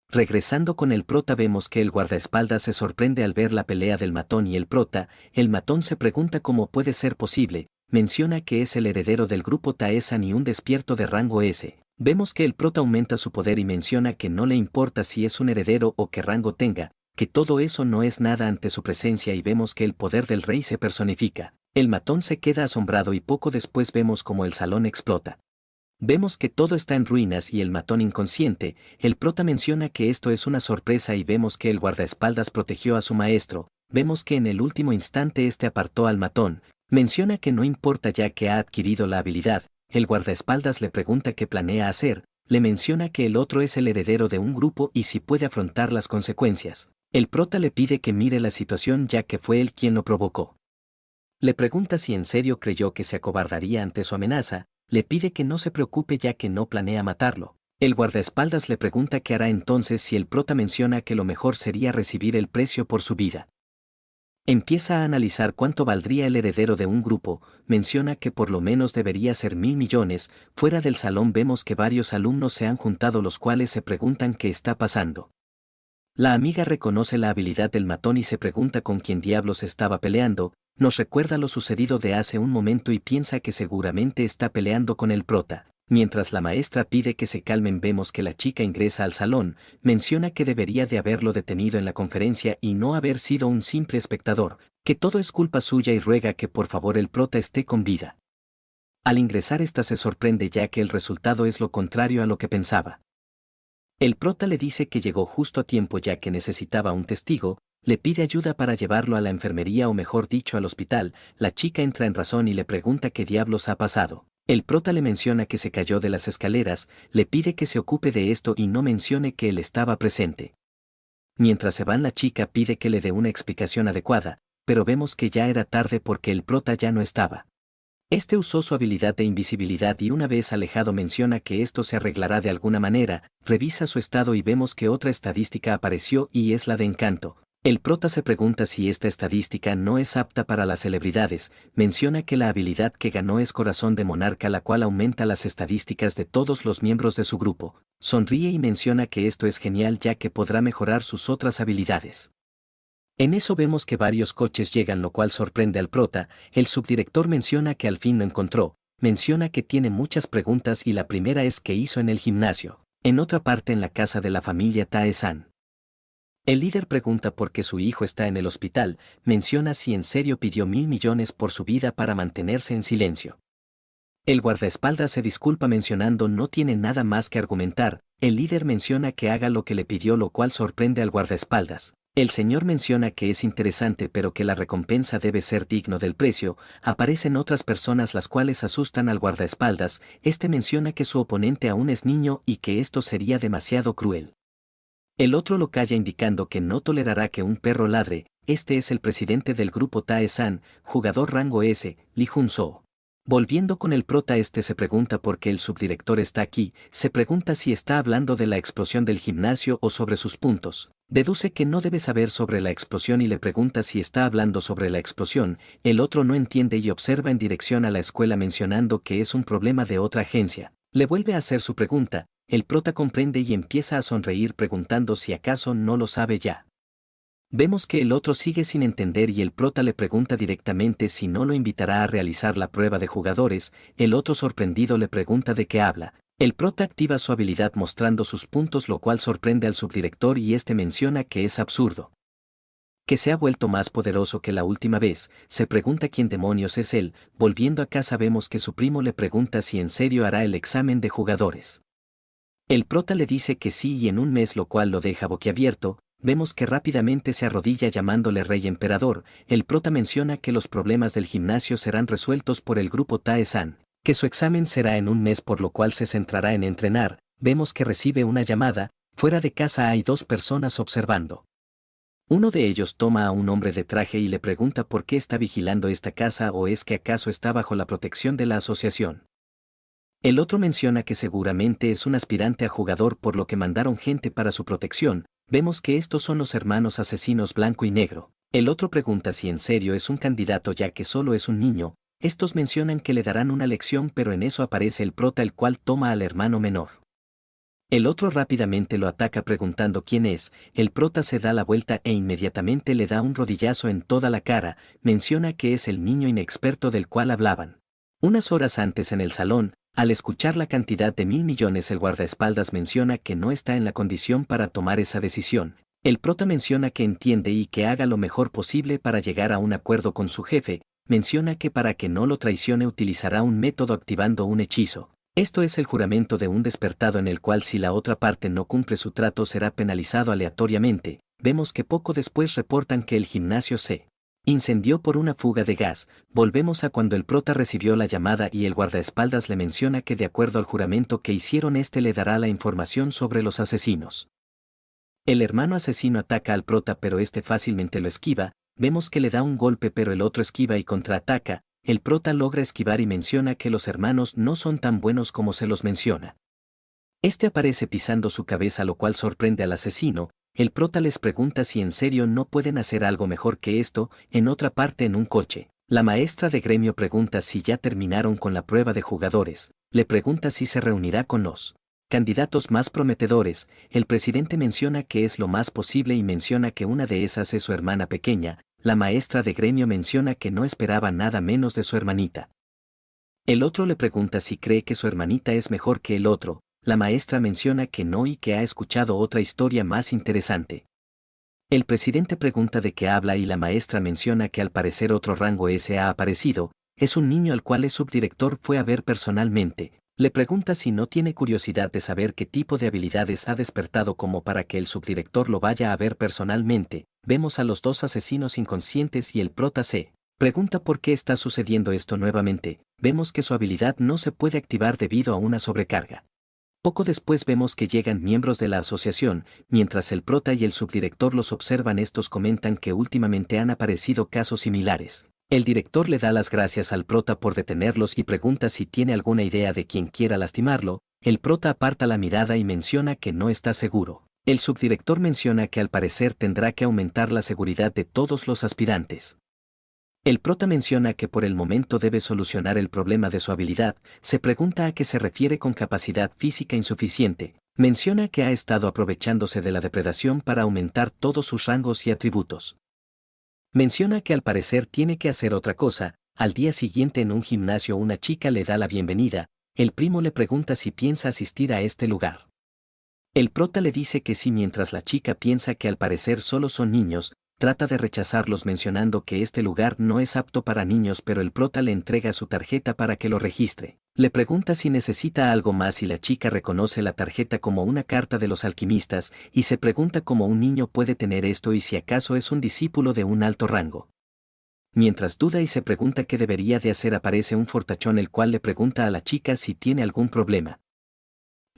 Regresando con el prota vemos que el guardaespaldas se sorprende al ver la pelea del matón y el matón se pregunta cómo puede ser posible, menciona que es el heredero del grupo Taesan y un despierto de rango S. Vemos que el prota aumenta su poder y menciona que no le importa si es un heredero o qué rango tenga, que todo eso no es nada ante su presencia y vemos que el poder del rey se personifica. El matón se queda asombrado y poco después vemos como el salón explota. Vemos que todo está en ruinas y el matón inconsciente, el prota menciona que esto es una sorpresa y vemos que el guardaespaldas protegió a su maestro, vemos que en el último instante este apartó al matón, menciona que no importa ya que ha adquirido la habilidad, el guardaespaldas le pregunta qué planea hacer, le menciona que el otro es el heredero de un grupo y si puede afrontar las consecuencias. El prota le pide que mire la situación ya que fue él quien lo provocó. Le pregunta si en serio creyó que se acobardaría ante su amenaza, le pide que no se preocupe ya que no planea matarlo. El guardaespaldas le pregunta qué hará entonces si el prota menciona que lo mejor sería recibir el precio por su vida. Empieza a analizar cuánto valdría el heredero de un grupo, menciona que por lo menos debería ser 1000 millones, fuera del salón vemos que varios alumnos se han juntado los cuales se preguntan qué está pasando. La amiga reconoce la habilidad del matón y se pregunta con quién diablos estaba peleando, nos recuerda lo sucedido de hace un momento y piensa que seguramente está peleando con el prota. Mientras la maestra pide que se calmen vemos que la chica ingresa al salón, menciona que debería de haberlo detenido en la conferencia y no haber sido un simple espectador, que todo es culpa suya y ruega que por favor el prota esté con vida. Al ingresar esta se sorprende ya que el resultado es lo contrario a lo que pensaba. El prota le dice que llegó justo a tiempo ya que necesitaba un testigo, le pide ayuda para llevarlo a la enfermería o mejor dicho al hospital, la chica entra en razón y le pregunta qué diablos ha pasado. El prota le menciona que se cayó de las escaleras, le pide que se ocupe de esto y no mencione que él estaba presente. Mientras se van la chica pide que le dé una explicación adecuada, pero vemos que ya era tarde porque el prota ya no estaba. Este usó su habilidad de invisibilidad y una vez alejado menciona que esto se arreglará de alguna manera, revisa su estado y vemos que otra estadística apareció y es la de encanto. El prota se pregunta si esta estadística no es apta para las celebridades, menciona que la habilidad que ganó es Corazón de Monarca la cual aumenta las estadísticas de todos los miembros de su grupo, sonríe y menciona que esto es genial ya que podrá mejorar sus otras habilidades. En eso vemos que varios coches llegan lo cual sorprende al prota, el subdirector menciona que al fin lo encontró, menciona que tiene muchas preguntas y la primera es qué hizo en el gimnasio, en otra parte en la casa de la familia Tae-san. El líder pregunta por qué su hijo está en el hospital, menciona si en serio pidió 1.000 millones por su vida para mantenerse en silencio. El guardaespaldas se disculpa mencionando no tiene nada más que argumentar, el líder menciona que haga lo que le pidió, lo cual sorprende al guardaespaldas. El señor menciona que es interesante pero que la recompensa debe ser digno del precio. Aparecen otras personas las cuales asustan al guardaespaldas. Este menciona que su oponente aún es niño y que esto sería demasiado cruel. El otro lo calla indicando que no tolerará que un perro ladre. Este es el presidente del grupo Tae-san, jugador rango S, Lee Jun-soo. Volviendo con el prota, este se pregunta por qué el subdirector está aquí, se pregunta si está hablando de la explosión del gimnasio o sobre sus puntos. Deduce que no debe saber sobre la explosión y le pregunta si está hablando sobre la explosión. El otro no entiende y observa en dirección a la escuela mencionando que es un problema de otra agencia. Le vuelve a hacer su pregunta, el prota comprende y empieza a sonreír preguntando si acaso no lo sabe ya. Vemos que el otro sigue sin entender y el prota le pregunta directamente si no lo invitará a realizar la prueba de jugadores. El otro sorprendido le pregunta de qué habla. El prota activa su habilidad mostrando sus puntos, lo cual sorprende al subdirector y este menciona que es absurdo. Que se ha vuelto más poderoso que la última vez, se pregunta quién demonios es él. Volviendo a casa vemos que su primo le pregunta si en serio hará el examen de jugadores. El prota le dice que sí y en un mes, lo cual lo deja boquiabierto. Vemos que rápidamente se arrodilla llamándole rey emperador. El prota menciona que los problemas del gimnasio serán resueltos por el grupo Tae-san, que su examen será en un mes por lo cual se centrará en entrenar. Vemos que recibe una llamada, fuera de casa hay dos personas observando. Uno de ellos toma a un hombre de traje y le pregunta por qué está vigilando esta casa o es que acaso está bajo la protección de la asociación. El otro menciona que seguramente es un aspirante a jugador por lo que mandaron gente para su protección. Vemos que estos son los hermanos asesinos blanco y negro. El otro pregunta si en serio es un candidato ya que solo es un niño. Estos mencionan que le darán una lección pero en eso aparece el prota el cual toma al hermano menor. El otro rápidamente lo ataca preguntando quién es. El prota se da la vuelta e inmediatamente le da un rodillazo en toda la cara. Menciona que es el niño inexperto del cual hablaban. Unas horas antes en el salón, al escuchar la cantidad de 1.000 millones, el guardaespaldas menciona que no está en la condición para tomar esa decisión. El prota menciona que entiende y que haga lo mejor posible para llegar a un acuerdo con su jefe. Menciona que para que no lo traicione utilizará un método activando un hechizo. Esto es el juramento de un despertado en el cual si la otra parte no cumple su trato será penalizado aleatoriamente. Vemos que poco después reportan que el gimnasio se incendió por una fuga de gas. Volvemos a cuando el prota recibió la llamada y el guardaespaldas le menciona que de acuerdo al juramento que hicieron este le dará la información sobre los asesinos. El hermano asesino ataca al prota pero este fácilmente lo esquiva. Vemos que le da un golpe pero el otro esquiva y contraataca. El prota logra esquivar y menciona que los hermanos no son tan buenos como se los menciona. Este aparece pisando su cabeza lo cual sorprende al asesino. El prota les pregunta si en serio no pueden hacer algo mejor que esto. En otra parte en un coche, la maestra de gremio pregunta si ya terminaron con la prueba de jugadores. Le pregunta si se reunirá con los candidatos más prometedores. El presidente menciona que es lo más posible y menciona que una de esas es su hermana pequeña. La maestra de gremio menciona que no esperaba nada menos de su hermanita. El otro le pregunta si cree que su hermanita es mejor que el otro. La maestra menciona que no y que ha escuchado otra historia más interesante. El presidente pregunta de qué habla y la maestra menciona que al parecer otro rango S ha aparecido. Es un niño al cual el subdirector fue a ver personalmente. Le pregunta si no tiene curiosidad de saber qué tipo de habilidades ha despertado como para que el subdirector lo vaya a ver personalmente. Vemos a los dos asesinos inconscientes y el prota se pregunta por qué está sucediendo esto nuevamente. Vemos que su habilidad no se puede activar debido a una sobrecarga. Poco después vemos que llegan miembros de la asociación, mientras el prota y el subdirector los observan. Estos comentan que últimamente han aparecido casos similares. El director le da las gracias al prota por detenerlos y pregunta si tiene alguna idea de quién quiera lastimarlo. El prota aparta la mirada y menciona que no está seguro. El subdirector menciona que al parecer tendrá que aumentar la seguridad de todos los aspirantes. El prota menciona que por el momento debe solucionar el problema de su habilidad. Se pregunta a qué se refiere con capacidad física insuficiente. Menciona que ha estado aprovechándose de la depredación para aumentar todos sus rangos y atributos. Menciona que al parecer tiene que hacer otra cosa. Al día siguiente en un gimnasio una chica le da la bienvenida. El primo le pregunta si piensa asistir a este lugar. El prota le dice que sí mientras la chica piensa que al parecer solo son niños, trata de rechazarlos mencionando que este lugar no es apto para niños, pero el prota le entrega su tarjeta para que lo registre. Le pregunta si necesita algo más y la chica reconoce la tarjeta como una carta de los alquimistas y se pregunta cómo un niño puede tener esto y si acaso es un discípulo de un alto rango. Mientras duda y se pregunta qué debería de hacer, aparece un fortachón el cual le pregunta a la chica si tiene algún problema.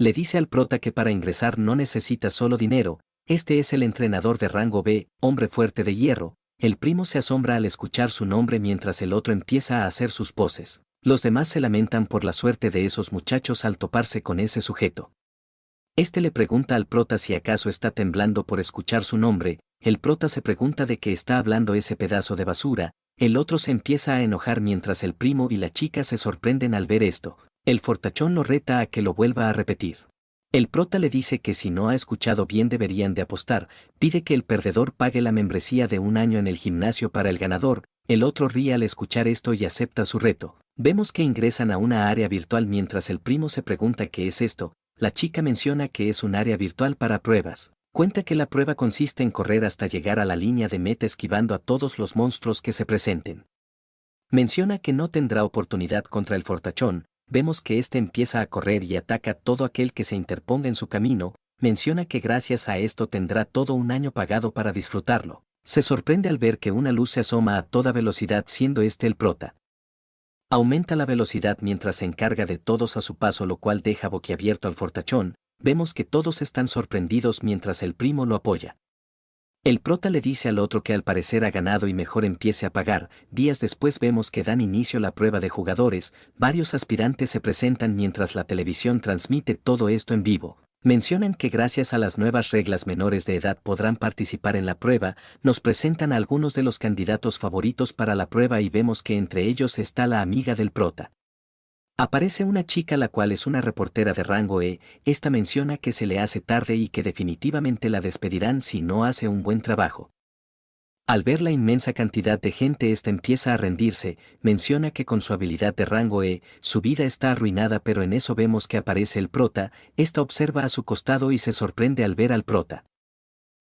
Le dice al prota que para ingresar no necesita solo dinero, este es el entrenador de rango B, hombre fuerte de hierro. El primo se asombra al escuchar su nombre mientras el otro empieza a hacer sus poses. Los demás se lamentan por la suerte de esos muchachos al toparse con ese sujeto. Este le pregunta al prota si acaso está temblando por escuchar su nombre, el prota se pregunta de qué está hablando ese pedazo de basura, el otro se empieza a enojar mientras el primo y la chica se sorprenden al ver esto. El fortachón lo reta a que lo vuelva a repetir. El prota le dice que si no ha escuchado bien deberían de apostar, pide que el perdedor pague la membresía de un año en el gimnasio para el ganador, el otro ríe al escuchar esto y acepta su reto. Vemos que ingresan a una área virtual mientras el primo se pregunta qué es esto, la chica menciona que es un área virtual para pruebas. Cuenta que la prueba consiste en correr hasta llegar a la línea de meta esquivando a todos los monstruos que se presenten. Menciona que no tendrá oportunidad contra el fortachón. Vemos que éste empieza a correr y ataca a todo aquel que se interponga en su camino, menciona que gracias a esto tendrá todo un año pagado para disfrutarlo. Se sorprende al ver que una luz se asoma a toda velocidad siendo este el prota. Aumenta la velocidad mientras se encarga de todos a su paso, lo cual deja boquiabierto al fortachón. Vemos que todos están sorprendidos mientras el primo lo apoya. El prota le dice al otro que al parecer ha ganado y mejor empiece a pagar. Días después vemos que dan inicio a la prueba de jugadores, varios aspirantes se presentan mientras la televisión transmite todo esto en vivo. Mencionan que gracias a las nuevas reglas menores de edad podrán participar en la prueba, nos presentan a algunos de los candidatos favoritos para la prueba y vemos que entre ellos está la amiga del prota. Aparece una chica la cual es una reportera de rango E, esta menciona que se le hace tarde y que definitivamente la despedirán si no hace un buen trabajo. Al ver la inmensa cantidad de gente esta empieza a rendirse, menciona que con su habilidad de rango E, su vida está arruinada, pero en eso vemos que aparece el prota, esta observa a su costado y se sorprende al ver al prota.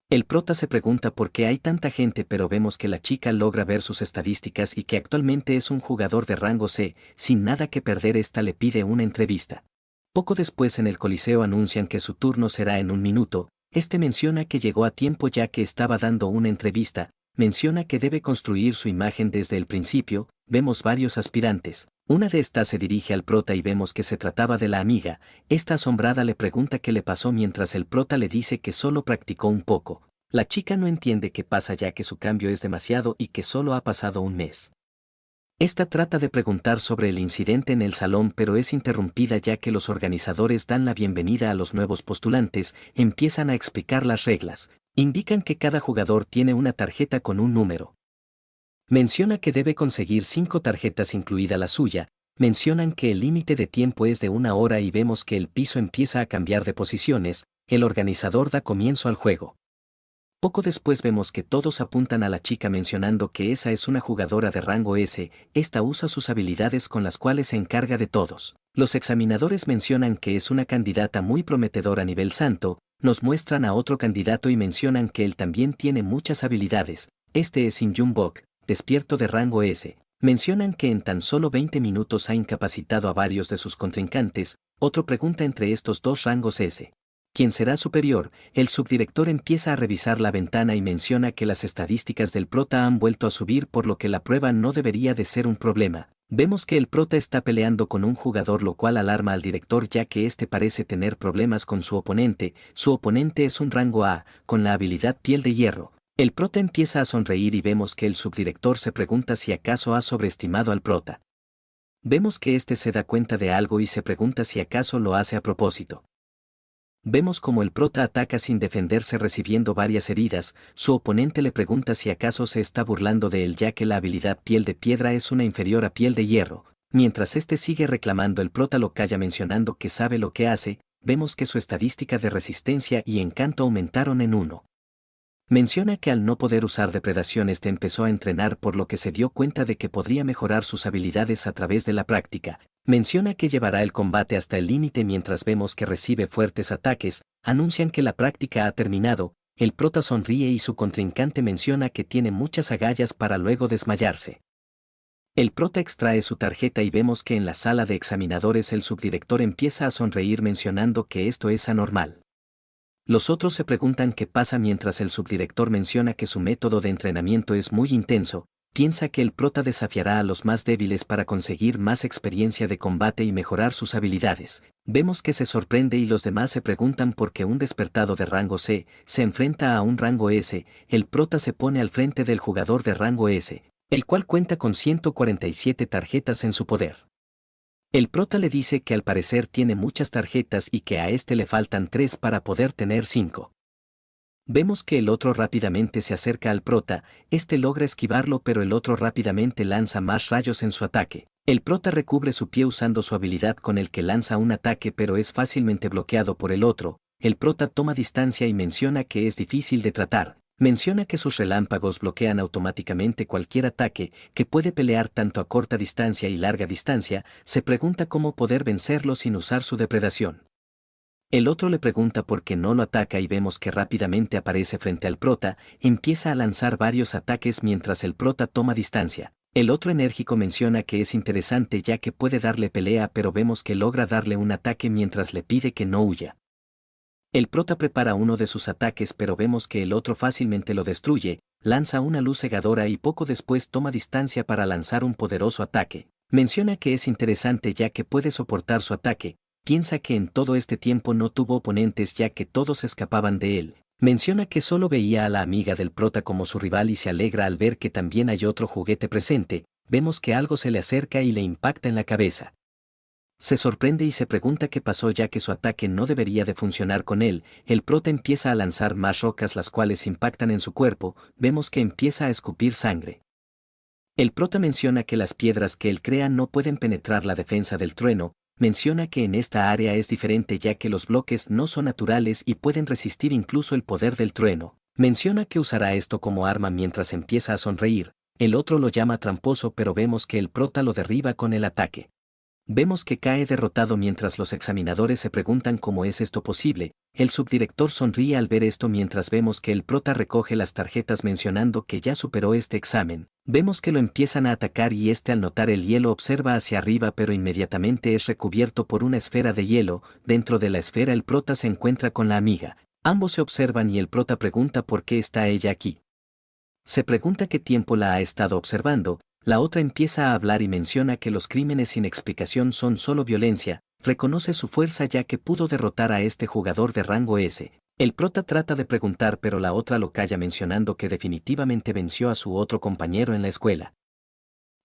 El prota se pregunta por qué hay tanta gente, pero vemos que la chica logra ver sus estadísticas y que actualmente es un jugador de rango C, sin nada que perder esta le pide una entrevista. Poco después en el Coliseo anuncian que su turno será en un minuto, este menciona que llegó a tiempo ya que estaba dando una entrevista, menciona que debe construir su imagen desde el principio, vemos varios aspirantes, una de estas se dirige al prota y vemos que se trataba de la amiga, esta asombrada le pregunta qué le pasó mientras el prota le dice que solo practicó un poco. La chica no entiende qué pasa ya que su cambio es demasiado y que solo ha pasado un mes. Esta trata de preguntar sobre el incidente en el salón pero es interrumpida ya que los organizadores dan la bienvenida a los nuevos postulantes, empiezan a explicar las reglas, indican que cada jugador tiene una tarjeta con un número. Menciona que debe conseguir 5 tarjetas incluida la suya, mencionan que el límite de tiempo es de 1 hora y vemos que el piso empieza a cambiar de posiciones, el organizador da comienzo al juego. Poco después vemos que todos apuntan a la chica mencionando que esa es una jugadora de rango S, esta usa sus habilidades con las cuales se encarga de todos. Los examinadores mencionan que es una candidata muy prometedora a nivel santo, nos muestran a otro candidato y mencionan que él también tiene muchas habilidades, este es In Jung Bok, despierto de rango S. Mencionan que en tan solo 20 minutos ha incapacitado a varios de sus contrincantes, otro pregunta entre estos dos rangos S. ¿Quién será superior? El subdirector empieza a revisar la ventana y menciona que las estadísticas del prota han vuelto a subir por lo que la prueba no debería de ser un problema. Vemos que el prota está peleando con un jugador lo cual alarma al director ya que este parece tener problemas con su oponente es un rango A, con la habilidad piel de hierro. El prota empieza a sonreír y vemos que el subdirector se pregunta si acaso ha sobreestimado al prota. Vemos que este se da cuenta de algo y se pregunta si acaso lo hace a propósito. Vemos como el prota ataca sin defenderse recibiendo varias heridas, su oponente le pregunta si acaso se está burlando de él ya que la habilidad piel de piedra es una inferior a piel de hierro. Mientras este sigue reclamando el prota lo calla mencionando que sabe lo que hace, vemos que su estadística de resistencia y encanto aumentaron en 1. Menciona que al no poder usar depredación empezó a entrenar por lo que se dio cuenta de que podría mejorar sus habilidades a través de la práctica. Menciona que llevará el combate hasta el límite mientras vemos que recibe fuertes ataques, anuncian que la práctica ha terminado, el prota sonríe y su contrincante menciona que tiene muchas agallas para luego desmayarse. El prota extrae su tarjeta y vemos que en la sala de examinadores el subdirector empieza a sonreír mencionando que esto es anormal. Los otros se preguntan qué pasa mientras el subdirector menciona que su método de entrenamiento es muy intenso, piensa que el prota desafiará a los más débiles para conseguir más experiencia de combate y mejorar sus habilidades. Vemos que se sorprende y los demás se preguntan por qué un despertado de rango C se enfrenta a un rango S, el prota se pone al frente del jugador de rango S, el cual cuenta con 147 tarjetas en su poder. El prota le dice que al parecer tiene muchas tarjetas y que a este le faltan 3 para poder tener 5. Vemos que el otro rápidamente se acerca al prota, este logra esquivarlo pero el otro rápidamente lanza más rayos en su ataque. El prota recubre su pie usando su habilidad con el que lanza un ataque pero es fácilmente bloqueado por el otro. El prota toma distancia y menciona que es difícil de tratar. Menciona que sus relámpagos bloquean automáticamente cualquier ataque, que puede pelear tanto a corta distancia y larga distancia, se pregunta cómo poder vencerlo sin usar su depredación. El otro le pregunta por qué no lo ataca y vemos que rápidamente aparece frente al prota, empieza a lanzar varios ataques mientras el prota toma distancia. El otro enérgico menciona que es interesante ya que puede darle pelea pero vemos que logra darle un ataque mientras le pide que no huya. El prota prepara uno de sus ataques pero vemos que el otro fácilmente lo destruye, lanza una luz cegadora y poco después toma distancia para lanzar un poderoso ataque. Menciona que es interesante ya que puede soportar su ataque, piensa que en todo este tiempo no tuvo oponentes ya que todos escapaban de él. Menciona que solo veía a la amiga del prota como su rival y se alegra al ver que también hay otro juguete presente, vemos que algo se le acerca y le impacta en la cabeza. Se sorprende y se pregunta qué pasó ya que su ataque no debería de funcionar con él, el prota empieza a lanzar más rocas las cuales impactan en su cuerpo, vemos que empieza a escupir sangre. El prota menciona que las piedras que él crea no pueden penetrar la defensa del trueno, menciona que en esta área es diferente ya que los bloques no son naturales y pueden resistir incluso el poder del trueno. Menciona que usará esto como arma mientras empieza a sonreír, el otro lo llama tramposo pero vemos que el prota lo derriba con el ataque. Vemos que cae derrotado mientras los examinadores se preguntan cómo es esto posible, el subdirector sonríe al ver esto mientras vemos que el prota recoge las tarjetas mencionando que ya superó este examen, vemos que lo empiezan a atacar y este al notar el hielo observa hacia arriba pero inmediatamente es recubierto por una esfera de hielo, dentro de la esfera el prota se encuentra con la amiga, ambos se observan y el prota pregunta por qué está ella aquí. Se pregunta qué tiempo la ha estado observando. La otra empieza a hablar y menciona que los crímenes sin explicación son solo violencia, reconoce su fuerza ya que pudo derrotar a este jugador de rango S. El prota trata de preguntar pero la otra lo calla mencionando que definitivamente venció a su otro compañero en la escuela.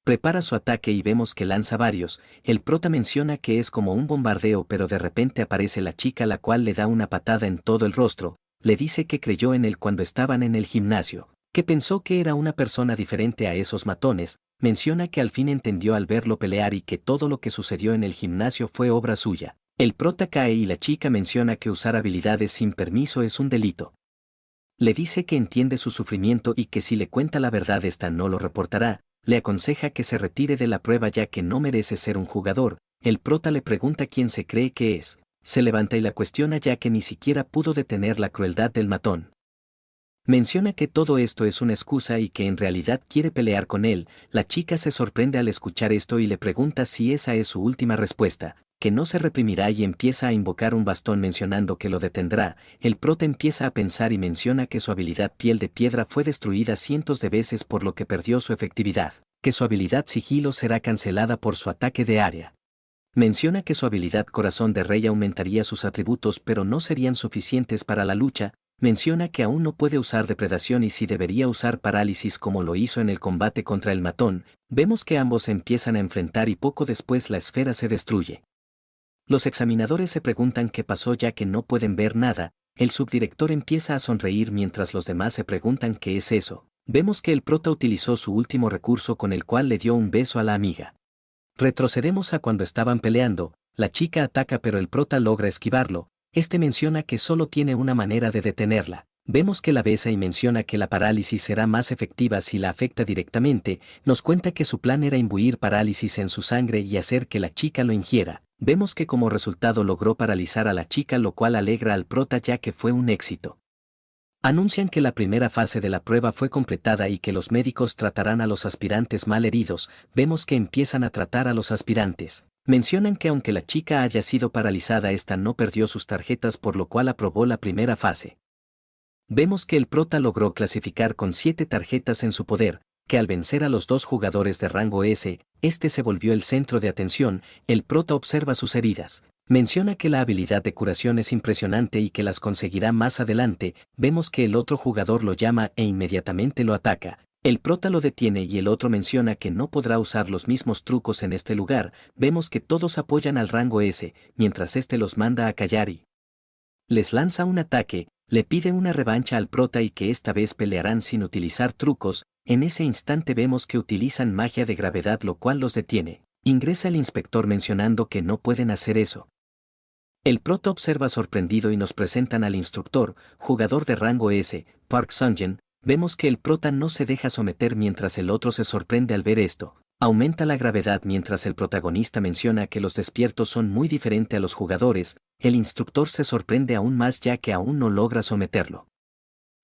Prepara su ataque y vemos que lanza varios, el prota menciona que es como un bombardeo pero de repente aparece la chica la cual le da una patada en todo el rostro, le dice que creyó en él cuando estaban en el gimnasio, que pensó que era una persona diferente a esos matones, menciona que al fin entendió al verlo pelear y que todo lo que sucedió en el gimnasio fue obra suya. El prota cae y la chica menciona que usar habilidades sin permiso es un delito. Le dice que entiende su sufrimiento y que si le cuenta la verdad esta no lo reportará, le aconseja que se retire de la prueba ya que no merece ser un jugador. El prota le pregunta quién se cree que es, se levanta y la cuestiona ya que ni siquiera pudo detener la crueldad del matón. Menciona que todo esto es una excusa y que en realidad quiere pelear con él, la chica se sorprende al escuchar esto y le pregunta si esa es su última respuesta, que no se reprimirá y empieza a invocar un bastón mencionando que lo detendrá, el prota empieza a pensar y menciona que su habilidad piel de piedra fue destruida cientos de veces por lo que perdió su efectividad, que su habilidad sigilo será cancelada por su ataque de área. Menciona que su habilidad corazón de rey aumentaría sus atributos pero no serían suficientes para la lucha. Menciona que aún no puede usar depredación y si debería usar parálisis como lo hizo en el combate contra el matón, vemos que ambos se empiezan a enfrentar y poco después la esfera se destruye. Los examinadores se preguntan qué pasó ya que no pueden ver nada, el subdirector empieza a sonreír mientras los demás se preguntan qué es eso. Vemos que el prota utilizó su último recurso con el cual le dio un beso a la amiga. Retrocedemos a cuando estaban peleando, la chica ataca pero el prota logra esquivarlo. Este menciona que solo tiene una manera de detenerla. Vemos que la besa y menciona que la parálisis será más efectiva si la afecta directamente, nos cuenta que su plan era imbuir parálisis en su sangre y hacer que la chica lo ingiera. Vemos que como resultado logró paralizar a la chica, lo cual alegra al prota ya que fue un éxito. Anuncian que la primera fase de la prueba fue completada y que los médicos tratarán a los aspirantes mal heridos. Vemos que empiezan a tratar a los aspirantes. Mencionan que aunque la chica haya sido paralizada, esta no perdió sus tarjetas, por lo cual aprobó la primera fase. Vemos que el prota logró clasificar con 7 tarjetas en su poder, que al vencer a los 2 jugadores de rango S, este se volvió el centro de atención. El prota observa sus heridas. Menciona que la habilidad de curación es impresionante y que las conseguirá más adelante. Vemos que el otro jugador lo llama e inmediatamente lo ataca. El prota lo detiene y el otro menciona que no podrá usar los mismos trucos en este lugar. Vemos que todos apoyan al rango S, mientras este los manda a callar y les lanza un ataque. Le pide una revancha al prota y que esta vez pelearán sin utilizar trucos. En ese instante vemos que utilizan magia de gravedad, lo cual los detiene. Ingresa el inspector mencionando que no pueden hacer eso. El prota observa sorprendido y nos presentan al instructor, jugador de rango S, Park Sung-jen. Vemos que el prota no se deja someter mientras el otro se sorprende al ver esto. Aumenta la gravedad mientras el protagonista menciona que los despiertos son muy diferentes a los jugadores. El instructor se sorprende aún más ya que aún no logra someterlo.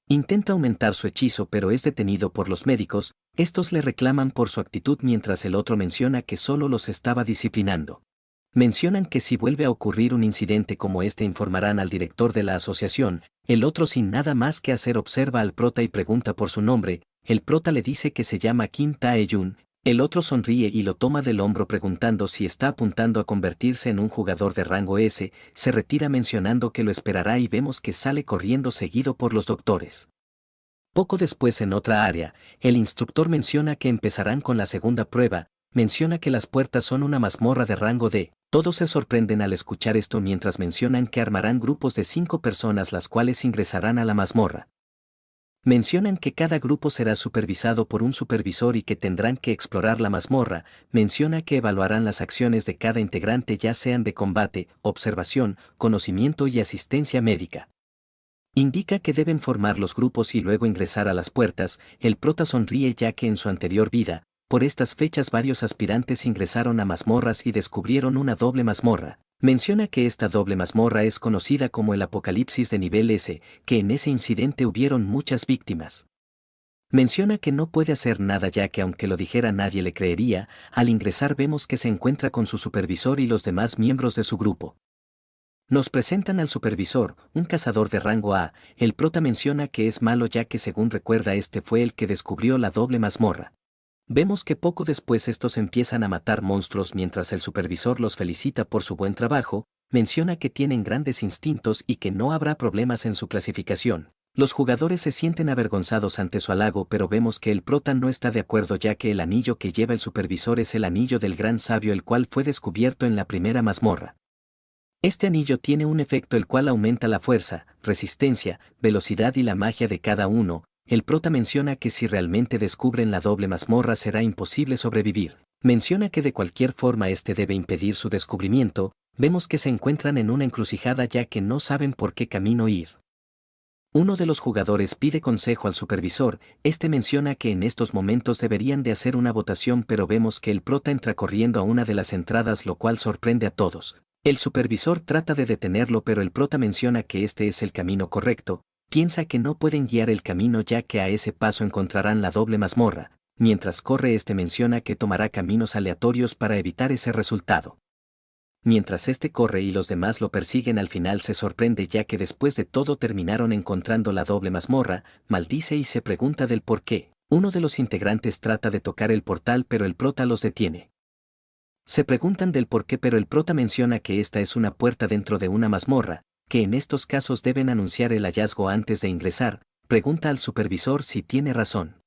Intenta aumentar su hechizo pero es detenido por los médicos. Estos le reclaman por su actitud mientras el otro menciona que solo los estaba disciplinando. Mencionan que si vuelve a ocurrir un incidente como este informarán al director de la asociación. El otro sin nada más que hacer observa al prota y pregunta por su nombre. El prota le dice que se llama Kim Tae-jun. El otro sonríe y lo toma del hombro preguntando si está apuntando a convertirse en un jugador de rango S. Se retira mencionando que lo esperará y vemos que sale corriendo seguido por los doctores. Poco después, en otra área, el instructor menciona que empezarán con la segunda prueba. Menciona que las puertas son una mazmorra de rango D. Todos se sorprenden al escuchar esto mientras mencionan que armarán grupos de 5 personas las cuales ingresarán a la mazmorra. Mencionan que cada grupo será supervisado por un supervisor y que tendrán que explorar la mazmorra. Menciona que evaluarán las acciones de cada integrante, ya sean de combate, observación, conocimiento y asistencia médica. Indica que deben formar los grupos y luego ingresar a las puertas. El prota sonríe ya que en su anterior vida, por estas fechas varios aspirantes ingresaron a mazmorras y descubrieron una doble mazmorra. Menciona que esta doble mazmorra es conocida como el Apocalipsis de nivel S, que en ese incidente hubieron muchas víctimas. Menciona que no puede hacer nada ya que aunque lo dijera nadie le creería. Al ingresar vemos que se encuentra con su supervisor y los demás miembros de su grupo. Nos presentan al supervisor, un cazador de rango A. El prota menciona que es malo ya que según recuerda este fue el que descubrió la doble mazmorra. Vemos que poco después estos empiezan a matar monstruos mientras el supervisor los felicita por su buen trabajo. Menciona que tienen grandes instintos y que no habrá problemas en su clasificación. Los jugadores se sienten avergonzados ante su halago, pero vemos que el prota no está de acuerdo ya que el anillo que lleva el supervisor es el anillo del gran sabio, el cual fue descubierto en la primera mazmorra. Este anillo tiene un efecto el cual aumenta la fuerza, resistencia, velocidad y la magia de cada uno. El prota menciona que si realmente descubren la doble mazmorra será imposible sobrevivir. Menciona que de cualquier forma este debe impedir su descubrimiento. Vemos que se encuentran en una encrucijada ya que no saben por qué camino ir. Uno de los jugadores pide consejo al supervisor. Este menciona que en estos momentos deberían de hacer una votación, pero vemos que el prota entra corriendo a una de las entradas, lo cual sorprende a todos. El supervisor trata de detenerlo pero el prota menciona que este es el camino correcto. Piensa que no pueden guiar el camino ya que a ese paso encontrarán la doble mazmorra. Mientras corre este menciona que tomará caminos aleatorios para evitar ese resultado. Mientras este corre y los demás lo persiguen, al final se sorprende ya que después de todo terminaron encontrando la doble mazmorra. Maldice y se pregunta del por qué. Uno de los integrantes trata de tocar el portal pero el prota los detiene. Se preguntan del por qué pero el prota menciona que esta es una puerta dentro de una mazmorra, que en estos casos deben anunciar el hallazgo antes de ingresar. Pregunta al supervisor si tiene razón.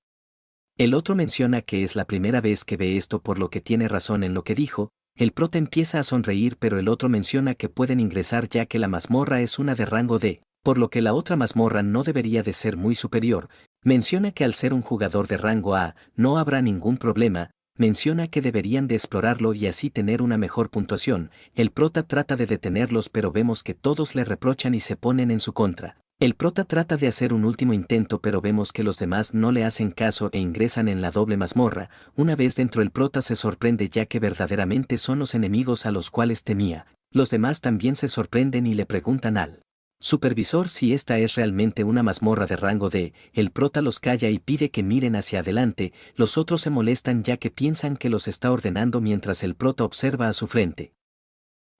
El otro menciona que es la primera vez que ve esto por lo que tiene razón en lo que dijo. El prota empieza a sonreír pero el otro menciona que pueden ingresar ya que la mazmorra es una de rango D, por lo que la otra mazmorra no debería de ser muy superior. Menciona que al ser un jugador de rango A no habrá ningún problema. Menciona que deberían de explorarlo y así tener una mejor puntuación. El prota trata de detenerlos pero vemos que todos le reprochan y se ponen en su contra. El prota trata de hacer un último intento pero vemos que los demás no le hacen caso e ingresan en la doble mazmorra. Una vez dentro el prota se sorprende ya que verdaderamente son los enemigos a los cuales temía. Los demás también se sorprenden y le preguntan al supervisor si esta es realmente una mazmorra de rango D. El prota los calla y pide que miren hacia adelante. Los otros se molestan ya que piensan que los está ordenando mientras el prota observa a su frente.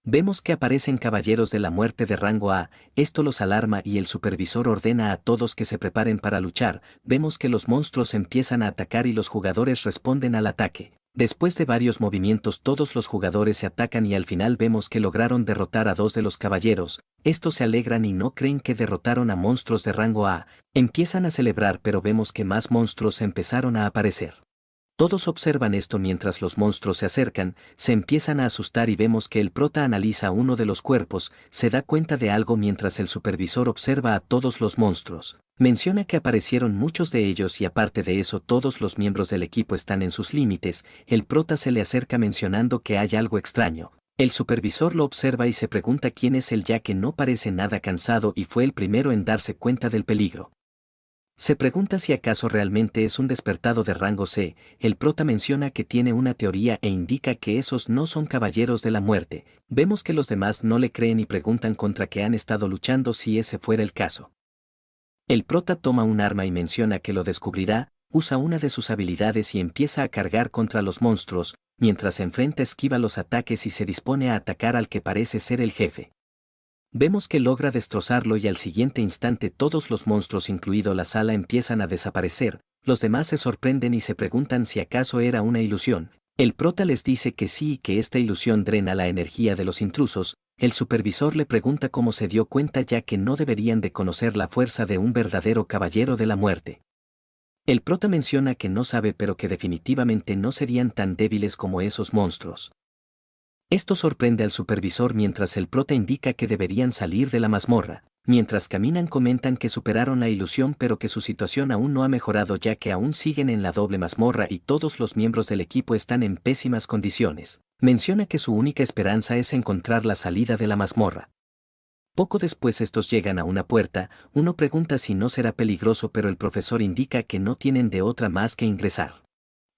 Vemos que aparecen caballeros de la muerte de rango A, esto los alarma y el supervisor ordena a todos que se preparen para luchar. Vemos que los monstruos empiezan a atacar y los jugadores responden al ataque. Después de varios movimientos todos los jugadores se atacan y al final vemos que lograron derrotar a 2 de los caballeros. Estos se alegran y no creen que derrotaron a monstruos de rango A. Empiezan a celebrar pero vemos que más monstruos empezaron a aparecer. Todos observan esto mientras los monstruos se acercan, se empiezan a asustar y vemos que el prota analiza uno de los cuerpos, se da cuenta de algo mientras el supervisor observa a todos los monstruos. Menciona que aparecieron muchos de ellos y aparte de eso todos los miembros del equipo están en sus límites. El prota se le acerca mencionando que hay algo extraño. El supervisor lo observa y se pregunta quién es él ya que no parece nada cansado y fue el primero en darse cuenta del peligro. Se pregunta si acaso realmente es un despertado de rango C. El prota menciona que tiene una teoría e indica que esos no son caballeros de la muerte. Vemos que los demás no le creen y preguntan contra qué han estado luchando si ese fuera el caso. El prota toma un arma y menciona que lo descubrirá, usa una de sus habilidades y empieza a cargar contra los monstruos, mientras se enfrenta esquiva los ataques y se dispone a atacar al que parece ser el jefe. Vemos que logra destrozarlo y al siguiente instante todos los monstruos incluido la sala empiezan a desaparecer. Los demás se sorprenden y se preguntan si acaso era una ilusión. El prota les dice que sí y que esta ilusión drena la energía de los intrusos. El supervisor le pregunta cómo se dio cuenta ya que no deberían de conocer la fuerza de un verdadero caballero de la muerte. El prota menciona que no sabe pero que definitivamente no serían tan débiles como esos monstruos. Esto sorprende al supervisor mientras el prota indica que deberían salir de la mazmorra. Mientras caminan comentan que superaron la ilusión pero que su situación aún no ha mejorado ya que aún siguen en la doble mazmorra y todos los miembros del equipo están en pésimas condiciones. Menciona que su única esperanza es encontrar la salida de la mazmorra. Poco después estos llegan a una puerta, uno pregunta si no será peligroso pero el profesor indica que no tienen de otra más que ingresar.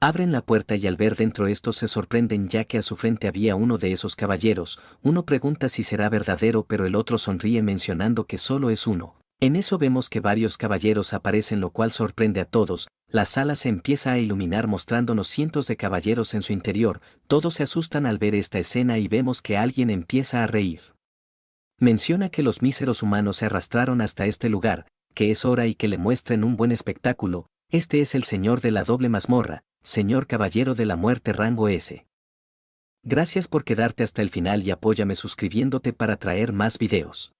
Abren la puerta y al ver dentro estos se sorprenden ya que a su frente había uno de esos caballeros. Uno pregunta si será verdadero pero el otro sonríe mencionando que solo es uno. En eso vemos que varios caballeros aparecen lo cual sorprende a todos. La sala se empieza a iluminar mostrándonos cientos de caballeros en su interior. Todos se asustan al ver esta escena y vemos que alguien empieza a reír. Menciona que los míseros humanos se arrastraron hasta este lugar, que es hora y que le muestren un buen espectáculo. Este es el señor de la doble mazmorra, señor caballero de la muerte rango S. Gracias por quedarte hasta el final y apóyame suscribiéndote para traer más videos.